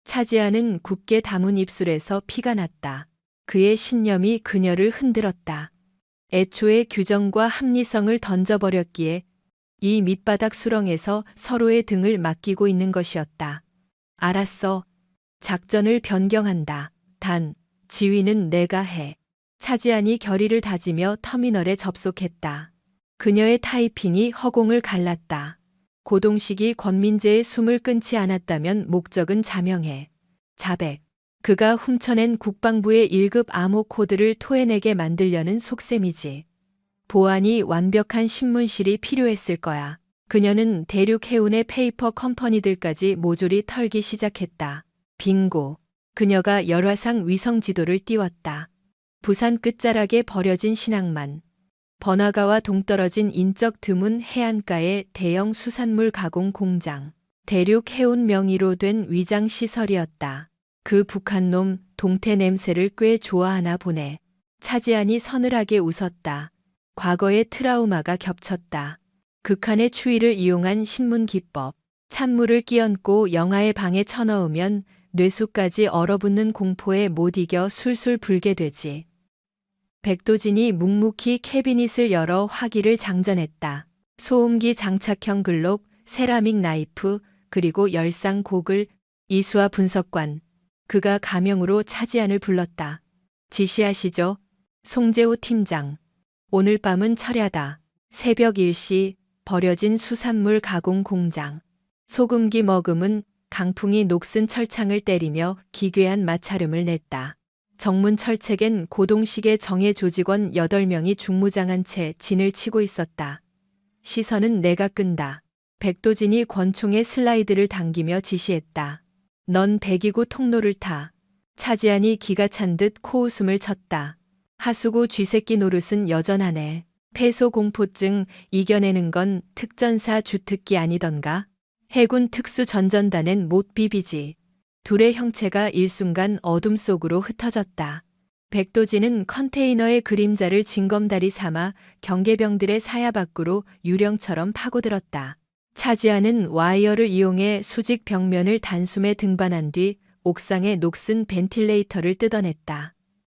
Speaker 1: 차지하는 굳게 담은 입술에서 피가 났다. 그의 신념이 그녀를 흔들었다. 애초에 규정과 합리성을 던져버렸기에 이 밑바닥 수렁에서 서로의 등을 맡기고 있는 것이었다. 알았어. 작전을 변경한다. 단, 지휘는 내가 해. 차지안이 결의를 다지며 터미널에 접속했다. 그녀의 타이핑이 허공을 갈랐다. 고동식이 권민재의 숨을 끊지 않았다면 목적은 자명해. 자백. 그가 훔쳐낸 국방부의 1급 암호 코드를 토해내게 만들려는 속셈이지. 보안이 완벽한 신문실이 필요했을 거야. 그녀는 대륙 해운의 페이퍼 컴퍼니들까지 모조리 털기 시작했다. 빙고. 그녀가 열화상 위성 지도를 띄웠다. 부산 끝자락에 버려진 신항만. 번화가와 동떨어진 인적 드문 해안가의 대형 수산물 가공 공장. 대륙 해운 명의로 된 위장 시설이었다. 그 북한놈 동태 냄새를 꽤 좋아하나 보네. 차지안이 서늘하게 웃었다. 과거의 트라우마가 겹쳤다. 극한의 추위를 이용한 신문 기법. 찬물을 끼얹고 영하의 방에 쳐넣으면 뇌수까지 얼어붙는 공포에 못 이겨 술술 불게 되지. 백도진이 묵묵히 캐비닛을 열어 화기를 장전했다. 소음기 장착형 글록, 세라믹 나이프, 그리고 열상 고글, 이수와 분석관. 그가 가명으로 차지안을 불렀다. 지시하시죠. 송재호 팀장. 오늘 밤은 철야다. 새벽 1시 버려진 수산물 가공 공장. 소금기 머금은 강풍이 녹슨 철창을 때리며 기괴한 마찰음을 냈다. 정문 철책엔 고동식의 정예 조직원 8명이 중무장한 채 진을 치고 있었다. 시선은 내가 끈다. 백도진이 권총의 슬라이드를 당기며 지시했다. 넌 129 통로를 타. 차지안이 기가 찬 듯 코웃음을 쳤다. 하수구 쥐새끼 노릇은 여전하네. 폐소공포증 이겨내는 건 특전사 주특기 아니던가? 해군 특수전전단엔 못 비비지. 둘의 형체가 일순간 어둠 속으로 흩어졌다. 백도진은 컨테이너의 그림자를 징검다리 삼아 경계병들의 사야 밖으로 유령처럼 파고들었다. 차지하는 와이어를 이용해 수직 벽면을 단숨에 등반한 뒤 옥상의 녹슨 벤틸레이터를 뜯어냈다.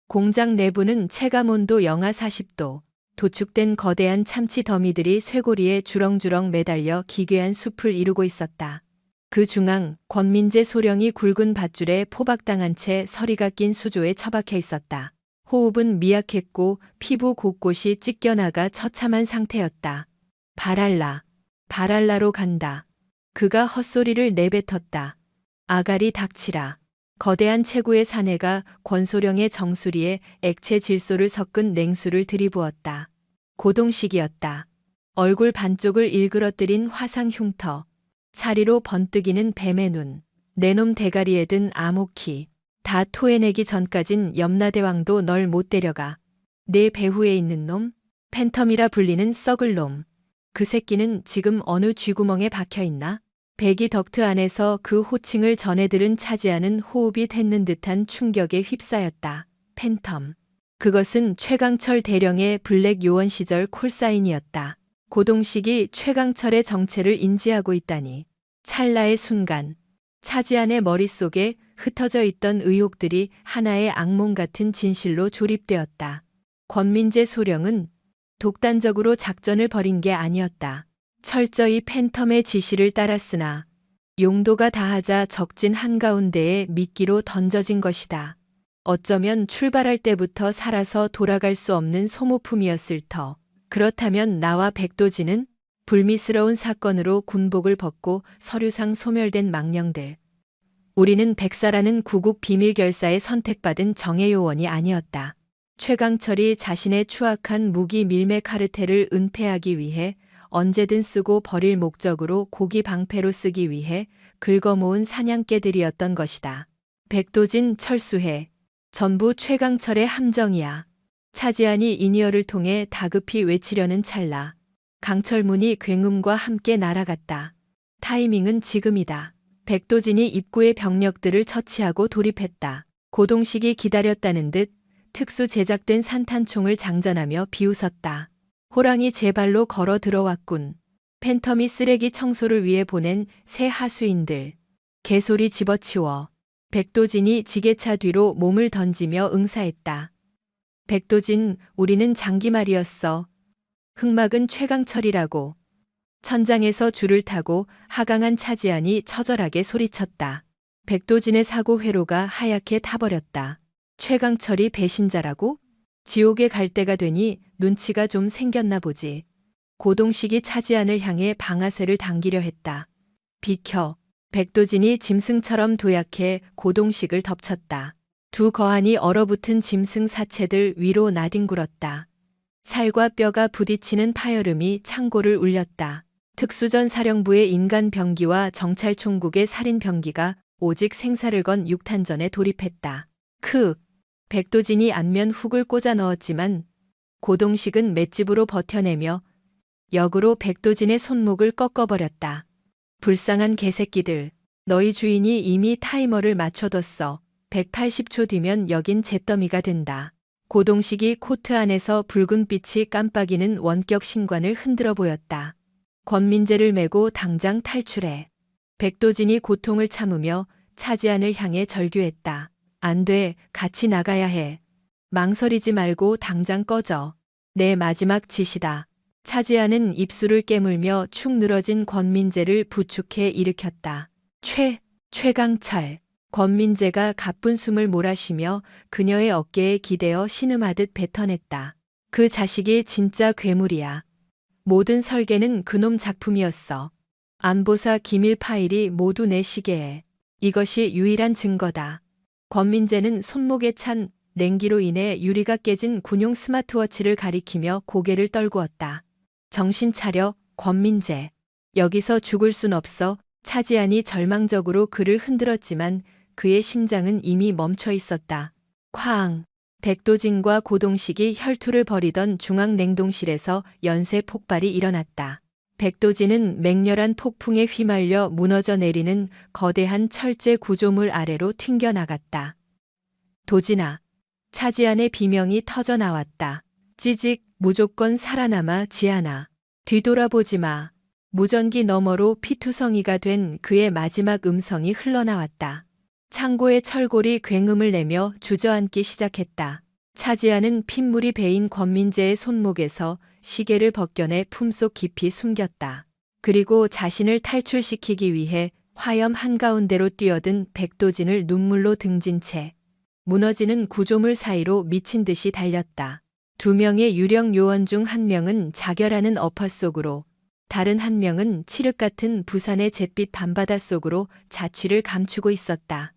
Speaker 1: 공장 내부는 체감온도 영하 40도, 도축된 거대한 참치 더미들이 쇠고리에 주렁주렁 매달려 기괴한 숲을 이루고 있었다. 그 중앙 권민재 소령이 굵은 밧줄에 포박당한 채 서리가 낀 수조에 처박혀 있었다. 호흡은 미약했고 피부 곳곳이 찢겨나가 처참한 상태였다. 바랄라로 간다. 그가 헛소리를 내뱉었다. 아가리 닥치라. 거대한 체구의 사내가 권소령의 정수리에 액체 질소를 섞은 냉수를 들이부었다. 고동식이었다. 얼굴 반쪽을 일그러뜨린 화상 흉터. 사리로 번뜩이는 뱀의 눈. 내놈 대가리에 든 암호키. 다 토해내기 전까진 염라대왕도 널 못 데려가. 내 배후에 있는 놈? 팬텀이라 불리는 썩을 놈. 그 새끼는 지금 어느 쥐구멍에 박혀있나? 배기 덕트 안에서 그 호칭을 전해 들은 차지하는 호흡이 솟는 듯한 충격에 휩싸였다. 팬텀. 그것은 최강철 대령의 블랙 요원 시절 콜사인이었다. 고동식이 최강철의 정체를 인지하고 있다니. 찰나의 순간. 차지한의 머릿속에 흩어져 있던 의혹들이 하나의 악몽 같은 진실로 조립되었다. 권민재 소령은 독단적으로 작전을 벌인 게 아니었다. 철저히 팬텀의 지시를 따랐으나 용도가 다하자 적진 한가운데에 미끼로 던져진 것이다. 어쩌면 출발할 때부터 살아서 돌아갈 수 없는 소모품이었을 터. 그렇다면 나와 백도진은 불미스러운 사건으로 군복을 벗고 서류상 소멸된 망령들. 우리는 백사라는 구국 비밀결사에 선택받은 정예요원이 아니었다. 최강철이 자신의 추악한 무기 밀매 카르텔을 은폐하기 위해 언제든 쓰고 버릴 목적으로 고기 방패로 쓰기 위해 긁어모은 사냥개들이었던 것이다. 백도진, 철수해. 전부 최강철의 함정이야. 차지안이 이니어를 통해 다급히 외치려는 찰나. 강철문이 굉음과 함께 날아갔다. 타이밍은 지금이다. 백도진이 입구의 병력들을 처치하고 돌입했다. 고동식이 기다렸다는 듯 특수 제작된 산탄총을 장전하며 비웃었다. 호랑이 제 발로 걸어 들어왔군. 팬텀이 쓰레기 청소를 위해 보낸 새 하수인들. 개소리 집어치워. 백도진이 지게차 뒤로 몸을 던지며 응사했다. 백도진, 우리는 장기말이었어. 흑막은 최강철이라고. 천장에서 줄을 타고 하강한 차지안이 처절하게 소리쳤다. 백도진의 사고 회로가 하얗게 타버렸다. 최강철이 배신자라고? 지옥에 갈 때가 되니 눈치가 좀 생겼나 보지. 고동식이 차지안을 향해 방아쇠를 당기려 했다. 비켜. 백도진이 짐승처럼 도약해 고동식을 덮쳤다. 두 거한이 얼어붙은 짐승 사체들 위로 나뒹굴었다. 살과 뼈가 부딪히는 파열음이 창고를 울렸다. 특수전 사령부의 인간 병기와 정찰총국의 살인 병기가 오직 생사를 건 육탄전에 돌입했다. 백도진이 안면 훅을 꽂아 넣었지만 고동식은 맷집으로 버텨내며 역으로 백도진의 손목을 꺾어버렸다. 불쌍한 개새끼들. 너희 주인이 이미 타이머를 맞춰뒀어. 180초 뒤면 여긴 잿더미가 된다. 고동식이 코트 안에서 붉은 빛이 깜빡이는 원격 신관을 흔들어 보였다. 권민재를 메고 당장 탈출해. 백도진이 고통을 참으며 차지안을 향해 절규했다. 안 돼, 같이 나가야 해. 망설이지 말고 당장 꺼져. 내 마지막 지시다. 차지안은 입술을 깨물며 축 늘어진 권민재를 부축해 일으켰다. 최강철. 권민재가 가쁜 숨을 몰아쉬며 그녀의 어깨에 기대어 신음하듯 뱉어냈다. 그 자식이 진짜 괴물이야. 모든 설계는 그놈 작품이었어. 안보사 기밀 파일이 모두 내 시계에. 이것이 유일한 증거다. 권민재는 손목에 찬 냉기로 인해 유리가 깨진 군용 스마트워치를 가리키며 고개를 떨구었다. 정신 차려, 권민재. 여기서 죽을 순 없어. 차지안이 절망적으로 그를 흔들었지만 그의 심장은 이미 멈춰 있었다. 쾅! 백도진과 고동식이 혈투를 벌이던 중앙냉동실에서 연쇄 폭발이 일어났다. 백도진은 맹렬한 폭풍에 휘말려 무너져 내리는 거대한 철제 구조물 아래로 튕겨나갔다. 도진아. 차지안의 비명이 터져 나왔다. 찌직, 무조건 살아남아 지안아. 뒤돌아보지 마. 무전기 너머로 피투성이가 된 그의 마지막 음성이 흘러나왔다. 창고의 철골이 굉음을 내며 주저앉기 시작했다. 차지안은 핏물이 베인 권민재의 손목에서 시계를 벗겨내 품속 깊이 숨겼다. 그리고 자신을 탈출시키기 위해 화염 한가운데로 뛰어든 백도진을 눈물로 등진 채 무너지는 구조물 사이로 미친 듯이 달렸다. 두 명의 유령 요원 중 한 명은 자결하는 어파 속으로, 다른 한 명은 칠흑 같은 부산의 잿빛 밤바다 속으로 자취를 감추고 있었다.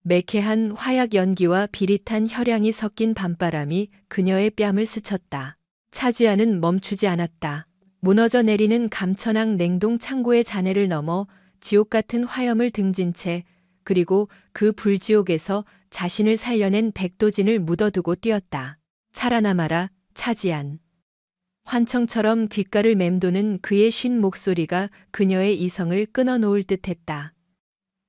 Speaker 1: 매캐한 화약 연기와 비릿한 혈향이 섞인 밤바람이 그녀의 뺨을 스쳤다. 차지안은 멈추지 않았다. 무너져 내리는 감천항 냉동 창고의 잔해를 넘어 지옥 같은 화염을 등진 채 그리고 그 불지옥에서 자신을 살려낸 백도진을 묻어두고 뛰었다. 살아남아라, 차지안. 환청처럼 귓가를 맴도는 그의 쉰 목소리가 그녀의 이성을 끊어놓을 듯했다.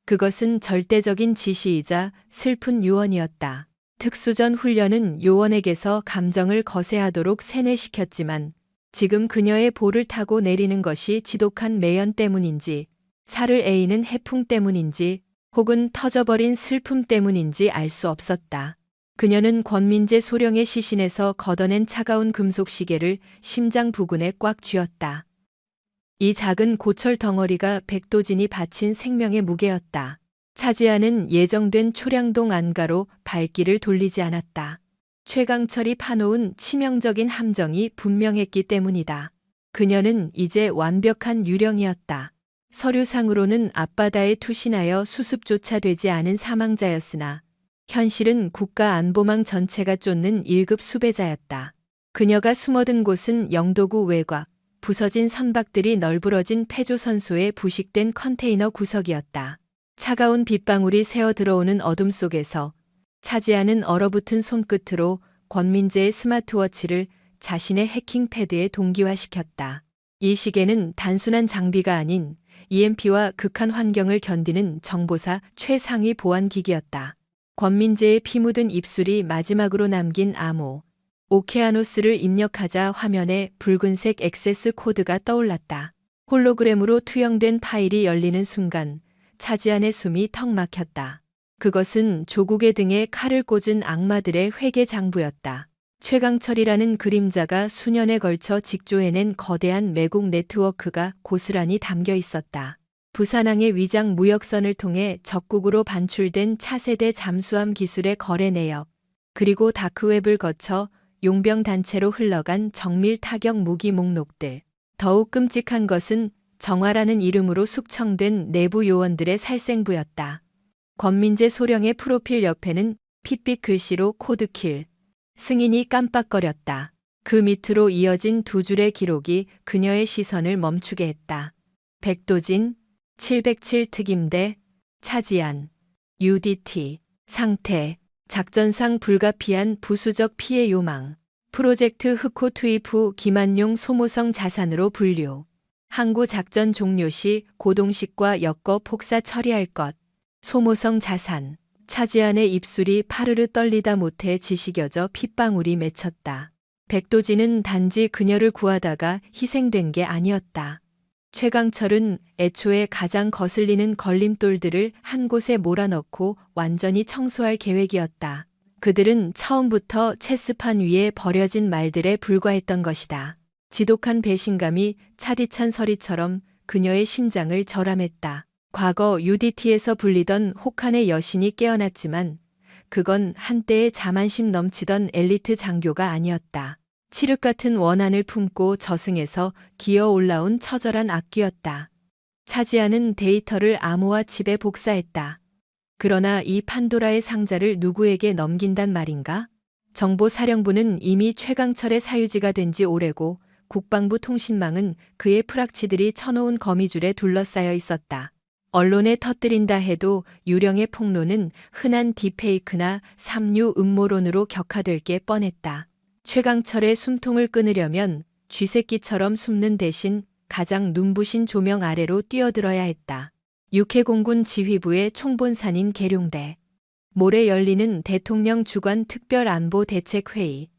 Speaker 1: 그것은 절대적인 지시이자 슬픈 유언이었다. 특수전 훈련은 요원에게서 감정을 거세하도록 세뇌시켰지만 지금 그녀의 볼을 타고 내리는 것이 지독한 매연 때문인지, 살을 에이는 해풍 때문인지, 혹은 터져버린 슬픔 때문인지 알 수 없었다. 그녀는 권민재 소령의 시신에서 걷어낸 차가운 금속 시계를 심장 부근에 꽉 쥐었다. 이 작은 고철 덩어리가 백도진이 바친 생명의 무게였다. 차지하는 예정된 초량동 안가로 발길을 돌리지 않았다. 최강철이 파놓은 치명적인 함정이 분명했기 때문이다. 그녀는 이제 완벽한 유령이었다. 서류상으로는 앞바다에 투신하여 수습조차 되지 않은 사망자였으나 현실은 국가안보망 전체가 쫓는 1급 수배자였다. 그녀가 숨어든 곳은 영도구 외곽, 부서진 선박들이 널브러진 폐조선소에 부식된 컨테이너 구석이었다. 차가운 빗방울이 새어 들어오는 어둠 속에서 차지하는 얼어붙은 손끝으로 권민재의 스마트워치를 자신의 해킹 패드에 동기화시켰다. 이 시계는 단순한 장비가 아닌 EMP와 극한 환경을 견디는 정보사 최상위 보안기기였다. 권민재의 피 묻은 입술이 마지막으로 남긴 암호 오케아노스를 입력하자 화면에 붉은색 액세스 코드가 떠올랐다. 홀로그램으로 투영된 파일이 열리는 순간 차지안의 숨이 턱 막혔다. 그것은 조국의 등에 칼을 꽂은 악마들의 회계 장부였다. 최강철이라는 그림자가 수년에 걸쳐 직조해낸 거대한 매국 네트워크가 고스란히 담겨 있었다. 부산항의 위장 무역선을 통해 적국으로 반출된 차세대 잠수함 기술의 거래 내역, 그리고 다크웹을 거쳐 용병 단체로 흘러간 정밀 타격 무기 목록들. 더욱 끔찍한 것은 정화라는 이름으로 숙청된 내부 요원들의 살생부였다. 권민재 소령의 프로필 옆에는 핏빛 글씨로 코드킬. 승인이 깜빡거렸다. 그 밑으로 이어진 두 줄의 기록이 그녀의 시선을 멈추게 했다. 백도진, 707 특임대, 차지안, UDT, 상태, 작전상 불가피한 부수적 피해 요망, 프로젝트 흑호 투입 후 김한용 소모성 자산으로 분류, 항구 작전 종료 시 고동식과 엮어 폭사 처리할 것, 소모성 자산, 차지안의 입술이 파르르 떨리다 못해 지식여져 핏방울이 맺혔다. 백도진은 단지 그녀를 구하다가 희생된 게 아니었다. 최강철은 애초에 가장 거슬리는 걸림돌들을 한 곳에 몰아넣고 완전히 청소할 계획이었다. 그들은 처음부터 체스판 위에 버려진 말들에 불과했던 것이다. 지독한 배신감이 차디찬 서리처럼 그녀의 심장을 절함했다. 과거 UDT에서 불리던 혹한의 여신이 깨어났지만 그건 한때의 자만심 넘치던 엘리트 장교가 아니었다. 칠흑 같은 원한을 품고 저승에서 기어 올라온 처절한 악귀였다. 차지하는 데이터를 암호화 칩에 복사했다. 그러나 이 판도라의 상자를 누구에게 넘긴단 말인가? 정보사령부는 이미 최강철의 사유지가 된 지 오래고 국방부 통신망은 그의 프락치들이 쳐놓은 거미줄에 둘러싸여 있었다. 언론에 터뜨린다 해도 유령의 폭로는 흔한 딥페이크나 삼류 음모론으로 격화될 게 뻔했다. 최강철의 숨통을 끊으려면 쥐새끼처럼 숨는 대신 가장 눈부신 조명 아래로 뛰어들어야 했다. 육해공군 지휘부의 총본산인 계룡대. 모레 열리는 대통령 주관 특별안보대책회의.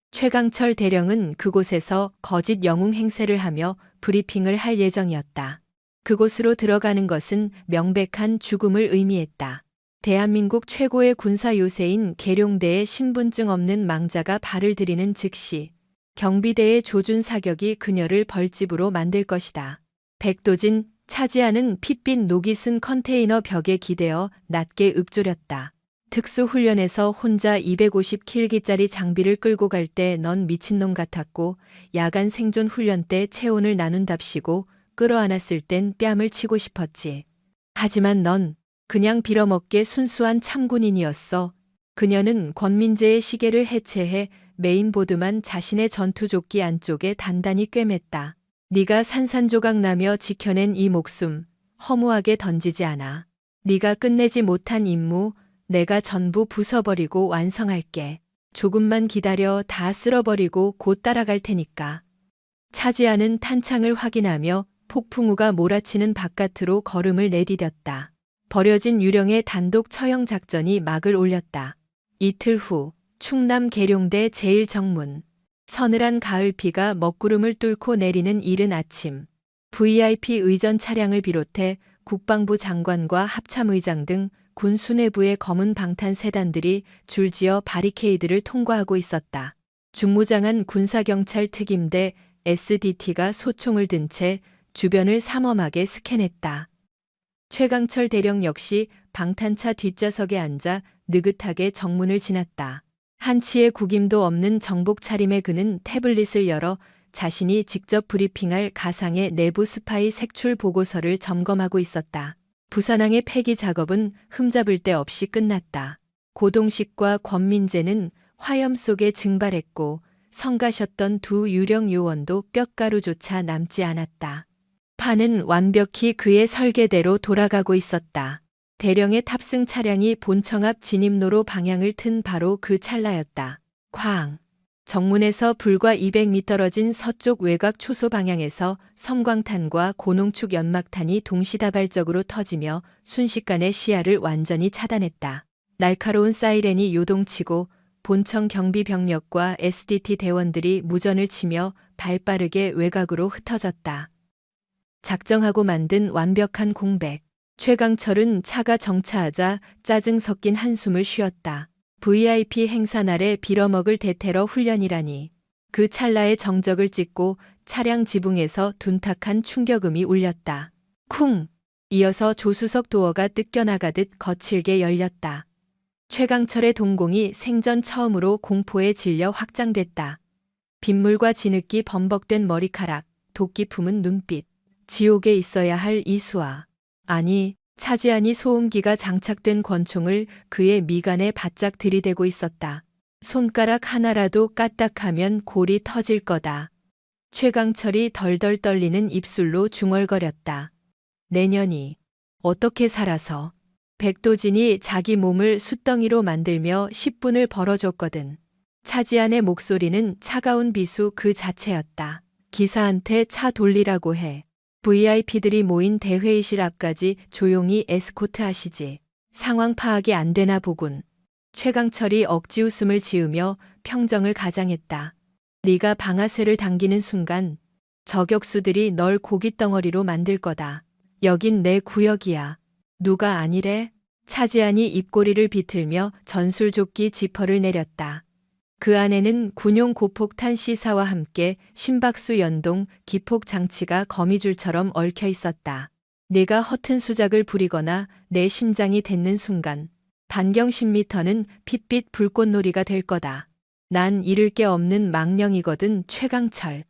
Speaker 1: 최강철 대령은 그곳에서 거짓 영웅 행세를 하며 브리핑을 할 예정이었다. 그곳으로 들어가는 것은 명백한 죽음을 의미했다. 대한민국 최고의 군사 요새인 계룡대의 신분증 없는 망자가 발을 들이는 즉시 경비대의 조준 사격이 그녀를 벌집으로 만들 것이다. 백도진, 차지하는 핏빛 녹이 쓴 컨테이너 벽에 기대어 낮게 읊조렸다. 특수훈련에서 혼자 250킬기짜리 장비를 끌고 갈 때 넌 미친놈 같았고 야간 생존 훈련 때 체온을 나눈답시고 끌어안았을 땐 뺨을 치고 싶었지. 하지만 넌 그냥 빌어먹게 순수한 참군인이었어. 그녀는 권민재의 시계를 해체해 메인보드만 자신의 전투조끼 안쪽에 단단히 꿰맸다. 네가 산산조각 나며 지켜낸 이 목숨 허무하게 던지지 않아. 네가 끝내지 못한 임무 내가 전부 부숴버리고 완성할게. 조금만 기다려 다 쓸어버리고 곧 따라갈 테니까. 차지하는 탄창을 확인하며 폭풍우가 몰아치는 바깥으로 걸음을 내디뎠다. 버려진 유령의 단독 처형 작전이 막을 올렸다. 이틀 후 충남 계룡대 제1정문. 서늘한 가을비가 먹구름을 뚫고 내리는 이른 아침. VIP 의전 차량을 비롯해 국방부 장관과 합참의장 등 군 수뇌부의 검은 방탄 세단들이 줄지어 바리케이드를 통과하고 있었다. 중무장한 군사경찰 특임대 SDT가 소총을 든 채 주변을 삼엄하게 스캔했다. 최강철 대령 역시 방탄차 뒷좌석에 앉아 느긋하게 정문을 지났다. 한치의 구김도 없는 정복 차림의 그는 태블릿을 열어 자신이 직접 브리핑할 가상의 내부 스파이 색출 보고서를 점검하고 있었다. 부산항의 폐기 작업은 흠잡을 데 없이 끝났다. 고동식과 권민재는 화염 속에 증발했고 성가셨던 두 유령 요원도 뼛가루조차 남지 않았다. 판은 완벽히 그의 설계대로 돌아가고 있었다. 대령의 탑승 차량이 본청 앞 진입로로 방향을 튼 바로 그 찰나였다. 쾅! 정문에서 불과 200m 떨어진 서쪽 외곽 초소 방향에서 섬광탄과 고농축 연막탄이 동시다발적으로 터지며 순식간에 시야를 완전히 차단했다. 날카로운 사이렌이 요동치고 본청 경비 병력과 SDT 대원들이 무전을 치며 발빠르게 외곽으로 흩어졌다. 작정하고 만든 완벽한 공백. 최강철은 차가 정차하자 짜증 섞인 한숨을 쉬었다. VIP 행사 날에 빌어먹을 대테러 훈련이라니. 그 찰나의 정적을 찍고 차량 지붕에서 둔탁한 충격음이 울렸다. 쿵! 이어서 조수석 도어가 뜯겨나가듯 거칠게 열렸다. 최강철의 동공이 생전 처음으로 공포에 질려 확장됐다. 빗물과 진흙기 범벅된 머리카락, 도끼 품은 눈빛, 지옥에 있어야 할 이수아. 아니, 차지하니 소음기가 장착된 권총을 그의 미간에 바짝 들이대고 있었다. 손가락 하나라도 까딱하면 골이 터질 거다. 최강철이 덜덜 떨리는 입술로 중얼거렸다. 내년이 어떻게 살아서. 백도진이 자기 몸을 숫덩이로 만들며 10분을 벌어줬거든. 차지한의 목소리는 차가운 비수 그 자체였다. 기사한테 차 돌리라고 해. VIP들이 모인 대회의실 앞까지 조용히 에스코트 하시지. 상황 파악이 안 되나 보군. 최강철이 억지 웃음을 지으며 평정을 가장했다. 네가 방아쇠를 당기는 순간 저격수들이 널 고깃덩어리로 만들 거다. 여긴 내 구역이야. 누가 아니래? 차지한이 입꼬리를 비틀며 전술조끼 지퍼를 내렸다. 그 안에는 군용 고폭탄 시사와 함께 심박수 연동 기폭 장치가 거미줄처럼 얽혀 있었다. 네가 허튼 수작을 부리거나 내 심장이 닿는 순간 반경 10m는 핏빛 불꽃놀이가 될 거다. 난 잃을 게 없는 망령이거든. 최강철.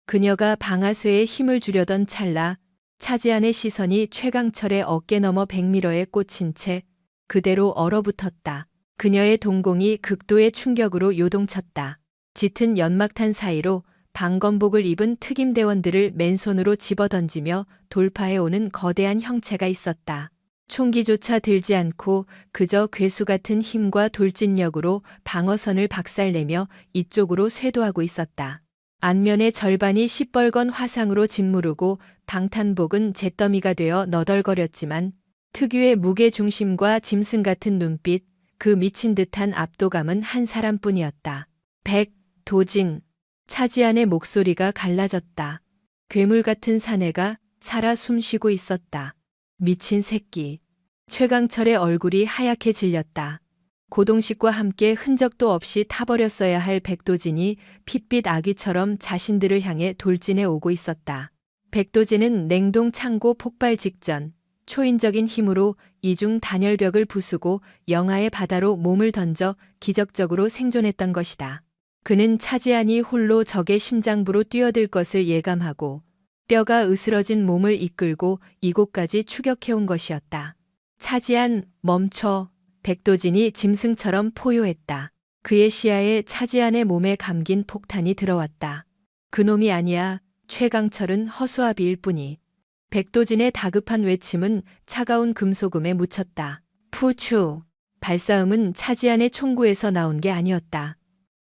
Speaker 1: 그녀가 방아쇠에 힘을 주려던 찰나 차지한의 시선이 최강철의 어깨 너머 100m에 꽂힌 채 그대로 얼어붙었다. 그녀의 동공이 극도의 충격으로 요동쳤다. 짙은 연막탄 사이로 방검복을 입은 특임대원들을 맨손으로 집어던지며 돌파해오는 거대한 형체가 있었다. 총기조차 들지 않고 그저 괴수 같은 힘과 돌진력으로 방어선을 박살내며 이쪽으로 쇄도하고 있었다. 안면의 절반이 시뻘건 화상으로 짓무르고 방탄복은 잿더미가 되어 너덜거렸지만 특유의 무게중심과 짐승 같은 눈빛, 그 미친 듯한 압도감은 한 사람뿐이었다. 백도진. 차지한의 목소리가 갈라졌다. 괴물 같은 사내가 살아 숨쉬고 있었다. 미친 새끼. 최강철의 얼굴이 하얗게 질렸다. 고동식과 함께 흔적도 없이 타버렸어야 할 백도진이 핏빛 아기처럼 자신들을 향해 돌진해 오고 있었다. 백도진은 냉동 창고 폭발 직전 초인적인 힘으로 이중 단열벽을 부수고 영하의 바다로 몸을 던져 기적적으로 생존했던 것이다. 그는 차지한이 홀로 적의 심장부로 뛰어들 것을 예감하고 뼈가 으스러진 몸을 이끌고 이곳까지 추격해온 것이었다. 차지한, 멈춰. 백도진이 짐승처럼 포효했다. 그의 시야에 차지한의 몸에 감긴 폭탄이 들어왔다. 그놈이 아니야. 최강철은 허수아비일 뿐이. 백도진의 다급한 외침은 차가운 금소금에 묻혔다. 푸추. 발싸움은 차지한의 총구에서 나온 게 아니었다.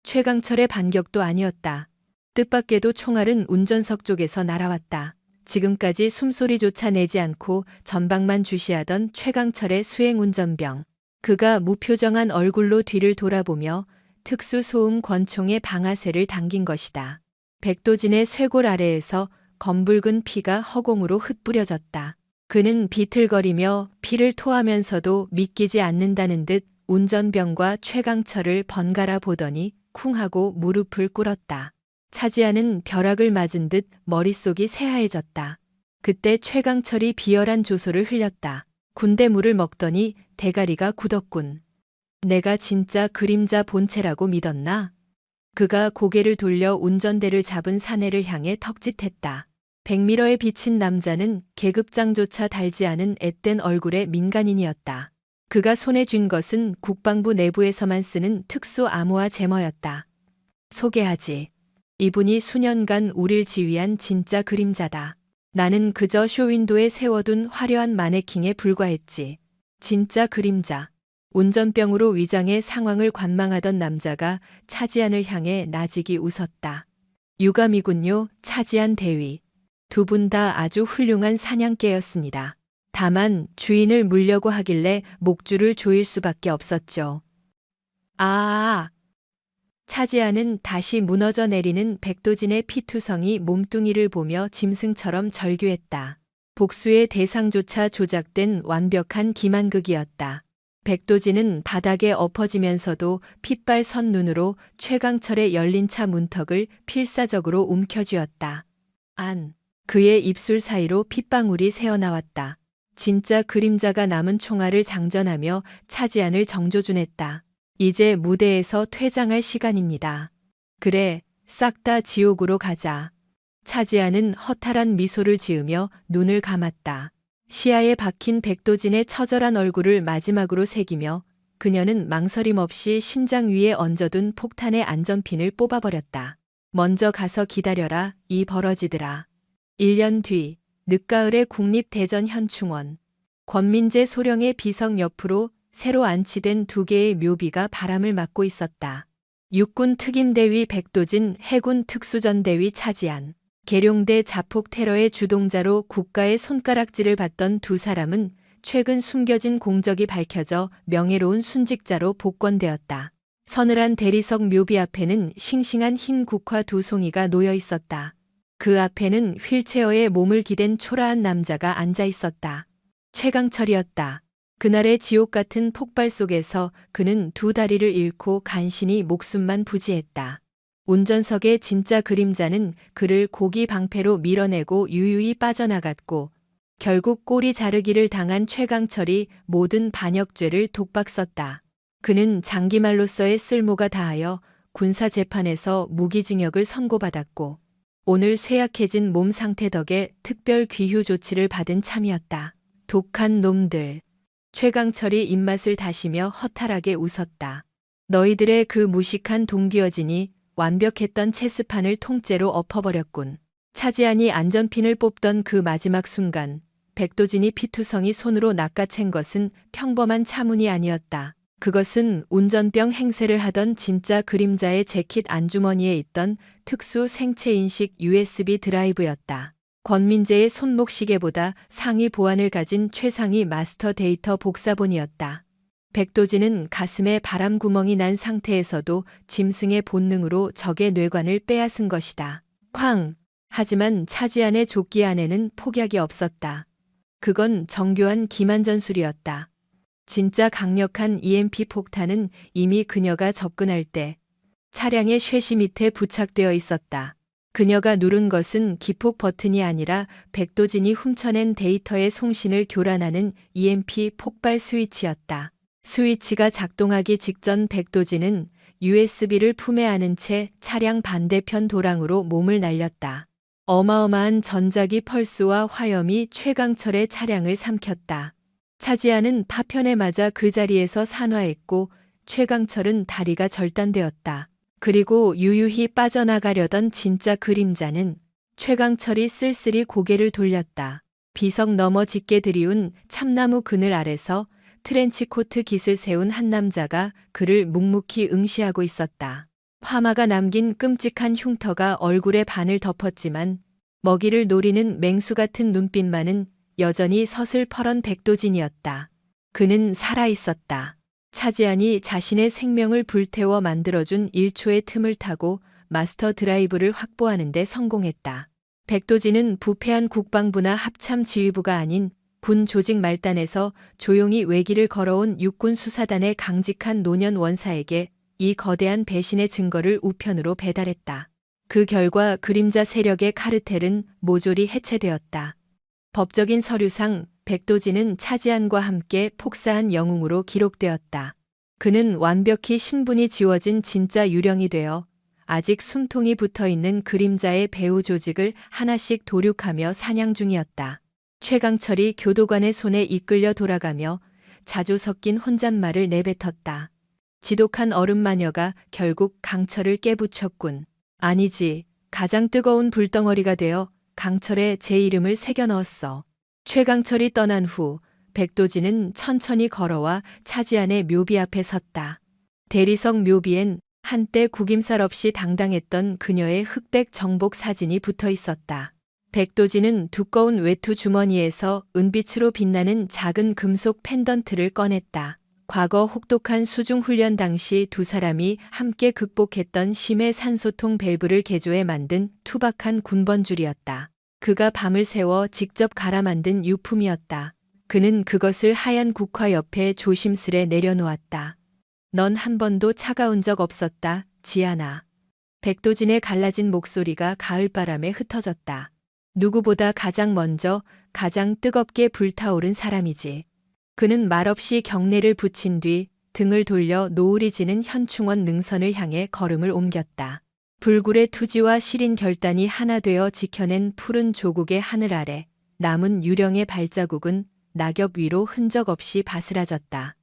Speaker 1: 최강철의 반격도 아니었다. 뜻밖에도 총알은 운전석 쪽에서 날아왔다. 지금까지 숨소리조차 내지 않고 전방만 주시하던 최강철의 수행운전병. 그가 무표정한 얼굴로 뒤를 돌아보며 특수소음 권총의 방아쇠를 당긴 것이다. 백도진의 쇄골 아래에서 검붉은 피가 허공으로 흩뿌려졌다. 그는 비틀거리며 피를 토하면서도 믿기지 않는다는 듯 운전병과 최강철을 번갈아 보더니 쿵 하고 무릎을 꿇었다. 차지하는 벼락을 맞은 듯 머릿속이 새하얘졌다. 그때 최강철이 비열한 조소를 흘렸다. 군대 물을 먹더니 대가리가 굳었군. 내가 진짜 그림자 본체라고 믿었나? 그가 고개를 돌려 운전대를 잡은 사내를 향해 턱짓했다. 백미러에 비친 남자는 계급장조차 달지 않은 앳된 얼굴의 민간인이었다. 그가 손에 쥔 것은 국방부 내부에서만 쓰는 특수 암호화 제머였다. 소개하지. 이분이 수년간 우릴 지휘한 진짜 그림자다. 나는 그저 쇼윈도에 세워둔 화려한 마네킹에 불과했지. 진짜 그림자. 운전병으로 위장해 상황을 관망하던 남자가 차지안을 향해 나직이 웃었다. 유감이군요, 차지안 대위. 두 분 다 아주 훌륭한 사냥개였습니다. 다만 주인을 물려고 하길래 목줄을 조일 수밖에 없었죠. 아. 차지안은 다시 무너져 내리는 백도진의 피투성이 몸뚱이를 보며 짐승처럼 절규했다. 복수의 대상조차 조작된 완벽한 기만극이었다. 백도진은 바닥에 엎어지면서도 핏발 선 눈으로 최강철의 열린 차 문턱을 필사적으로 움켜쥐었다. 그의 입술 사이로 핏방울이 새어나왔다. 진짜 그림자가 남은 총알을 장전하며 차지안을 정조준했다. 이제 무대에서 퇴장할 시간입니다. 그래, 싹 다 지옥으로 가자. 차지안은 허탈한 미소를 지으며 눈을 감았다. 시야에 박힌 백도진의 처절한 얼굴을 마지막으로 새기며 그녀는 망설임 없이 심장 위에 얹어둔 폭탄의 안전핀을 뽑아버렸다. 먼저 가서 기다려라, 이 벌어지들아. 1년 뒤, 늦가을의 국립대전 현충원. 권민재 소령의 비석 옆으로 새로 안치된 2개의 묘비가 바람을 맞고 있었다. 육군 특임대위 백도진, 해군 특수전대위 차지안. 계룡대 자폭 테러의 주동자로 국가의 손가락질을 받던 두 사람은 최근 숨겨진 공적이 밝혀져 명예로운 순직자로 복권되었다. 서늘한 대리석 묘비 앞에는 싱싱한 흰 국화 2송이가 놓여 있었다. 그 앞에는 휠체어에 몸을 기댄 초라한 남자가 앉아 있었다. 최강철이었다. 그날의 지옥 같은 폭발 속에서 그는 2다리를 잃고 간신히 목숨만 부지했다. 운전석의 진짜 그림자는 그를 고기 방패로 밀어내고 유유히 빠져나갔고 결국 꼬리 자르기를 당한 최강철이 모든 반역죄를 독박 썼다. 그는 장기말로서의 쓸모가 다하여 군사재판에서 무기징역을 선고받았고 오늘 쇠약해진 몸 상태 덕에 특별 귀휴 조치를 받은 참이었다. 독한 놈들. 최강철이 입맛을 다시며 허탈하게 웃었다. 너희들의 그 무식한 동기어진이 완벽했던 체스판을 통째로 엎어버렸군. 차지안이 안전핀을 뽑던 그 마지막 순간 백도진이 피투성이 손으로 낚아챈 것은 평범한 차문이 아니었다. 그것은 운전병 행세를 하던 진짜 그림자의 재킷 안주머니에 있던 특수 생체인식 USB 드라이브였다. 권민재의 손목 시계보다 상위 보안을 가진 최상위 마스터 데이터 복사본이었다. 백도진은 가슴에 바람구멍이 난 상태에서도 짐승의 본능으로 적의 뇌관을 빼앗은 것이다. 쾅! 하지만 차지안의 조끼 안에는 폭약이 없었다. 그건 정교한 기만전술이었다. 진짜 강력한 EMP 폭탄은 이미 그녀가 접근할 때 차량의 쉐시 밑에 부착되어 있었다. 그녀가 누른 것은 기폭 버튼이 아니라 백도진이 훔쳐낸 데이터의 송신을 교란하는 EMP 폭발 스위치였다. 스위치가 작동하기 직전 백도진은 USB를 품에 안은 채 차량 반대편 도랑으로 몸을 날렸다. 어마어마한 전자기 펄스와 화염이 최강철의 차량을 삼켰다. 차지안은 파편에 맞아 그 자리에서 산화했고 최강철은 다리가 절단되었다. 그리고 유유히 빠져나가려던 진짜 그림자는 최강철이 쓸쓸히 고개를 돌렸다. 비석 너머 짙게 들이운 참나무 그늘 아래서 트렌치코트 깃을 세운 한 남자가 그를 묵묵히 응시하고 있었다. 화마가 남긴 끔찍한 흉터가 얼굴의 반을 덮었지만 먹이를 노리는 맹수 같은 눈빛만은 여전히 서슬퍼런 백도진이었다. 그는 살아있었다. 차지안이 자신의 생명을 불태워 만들어준 1초의 틈을 타고 마스터 드라이브를 확보하는 데 성공했다. 백도진은 부패한 국방부나 합참 지휘부가 아닌 군 조직 말단에서 조용히 외길을 걸어온 육군 수사단의 강직한 노년 원사에게 이 거대한 배신의 증거를 우편으로 배달했다. 그 결과 그림자 세력의 카르텔은 모조리 해체되었다. 법적인 서류상 백도진은 차지안과 함께 폭사한 영웅으로 기록되었다. 그는 완벽히 신분이 지워진 진짜 유령이 되어 아직 숨통이 붙어있는 그림자의 배후 조직을 하나씩 도륙하며 사냥 중이었다. 최강철이 교도관의 손에 이끌려 돌아가며 자주 섞인 혼잣말을 내뱉었다. 지독한 얼음 마녀가 결국 강철을 깨부쳤군. 아니지, 가장 뜨거운 불덩어리가 되어 강철에 제 이름을 새겨 넣었어. 최강철이 떠난 후 백도진은 천천히 걸어와 차지안의 묘비 앞에 섰다. 대리석 묘비엔 한때 구김살 없이 당당했던 그녀의 흑백 정복 사진이 붙어 있었다. 백도진은 두꺼운 외투 주머니에서 은빛으로 빛나는 작은 금속 펜던트를 꺼냈다. 과거 혹독한 수중 훈련 당시 두 사람이 함께 극복했던 심해 산소통 밸브를 개조해 만든 투박한 군번줄이었다. 그가 밤을 새워 직접 갈아 만든 유품이었다. 그는 그것을 하얀 국화 옆에 조심스레 내려놓았다. 넌 한 번도 차가운 적 없었다, 지아나. 백도진의 갈라진 목소리가 가을바람에 흩어졌다. 누구보다 가장 먼저, 가장 뜨겁게 불타오른 사람이지. 그는 말없이 경례를 붙인 뒤 등을 돌려 노을이 지는 현충원 능선을 향해 걸음을 옮겼다. 불굴의 투지와 시린 결단이 하나 되어 지켜낸 푸른 조국의 하늘 아래 남은 유령의 발자국은 낙엽 위로 흔적 없이 바스라졌다.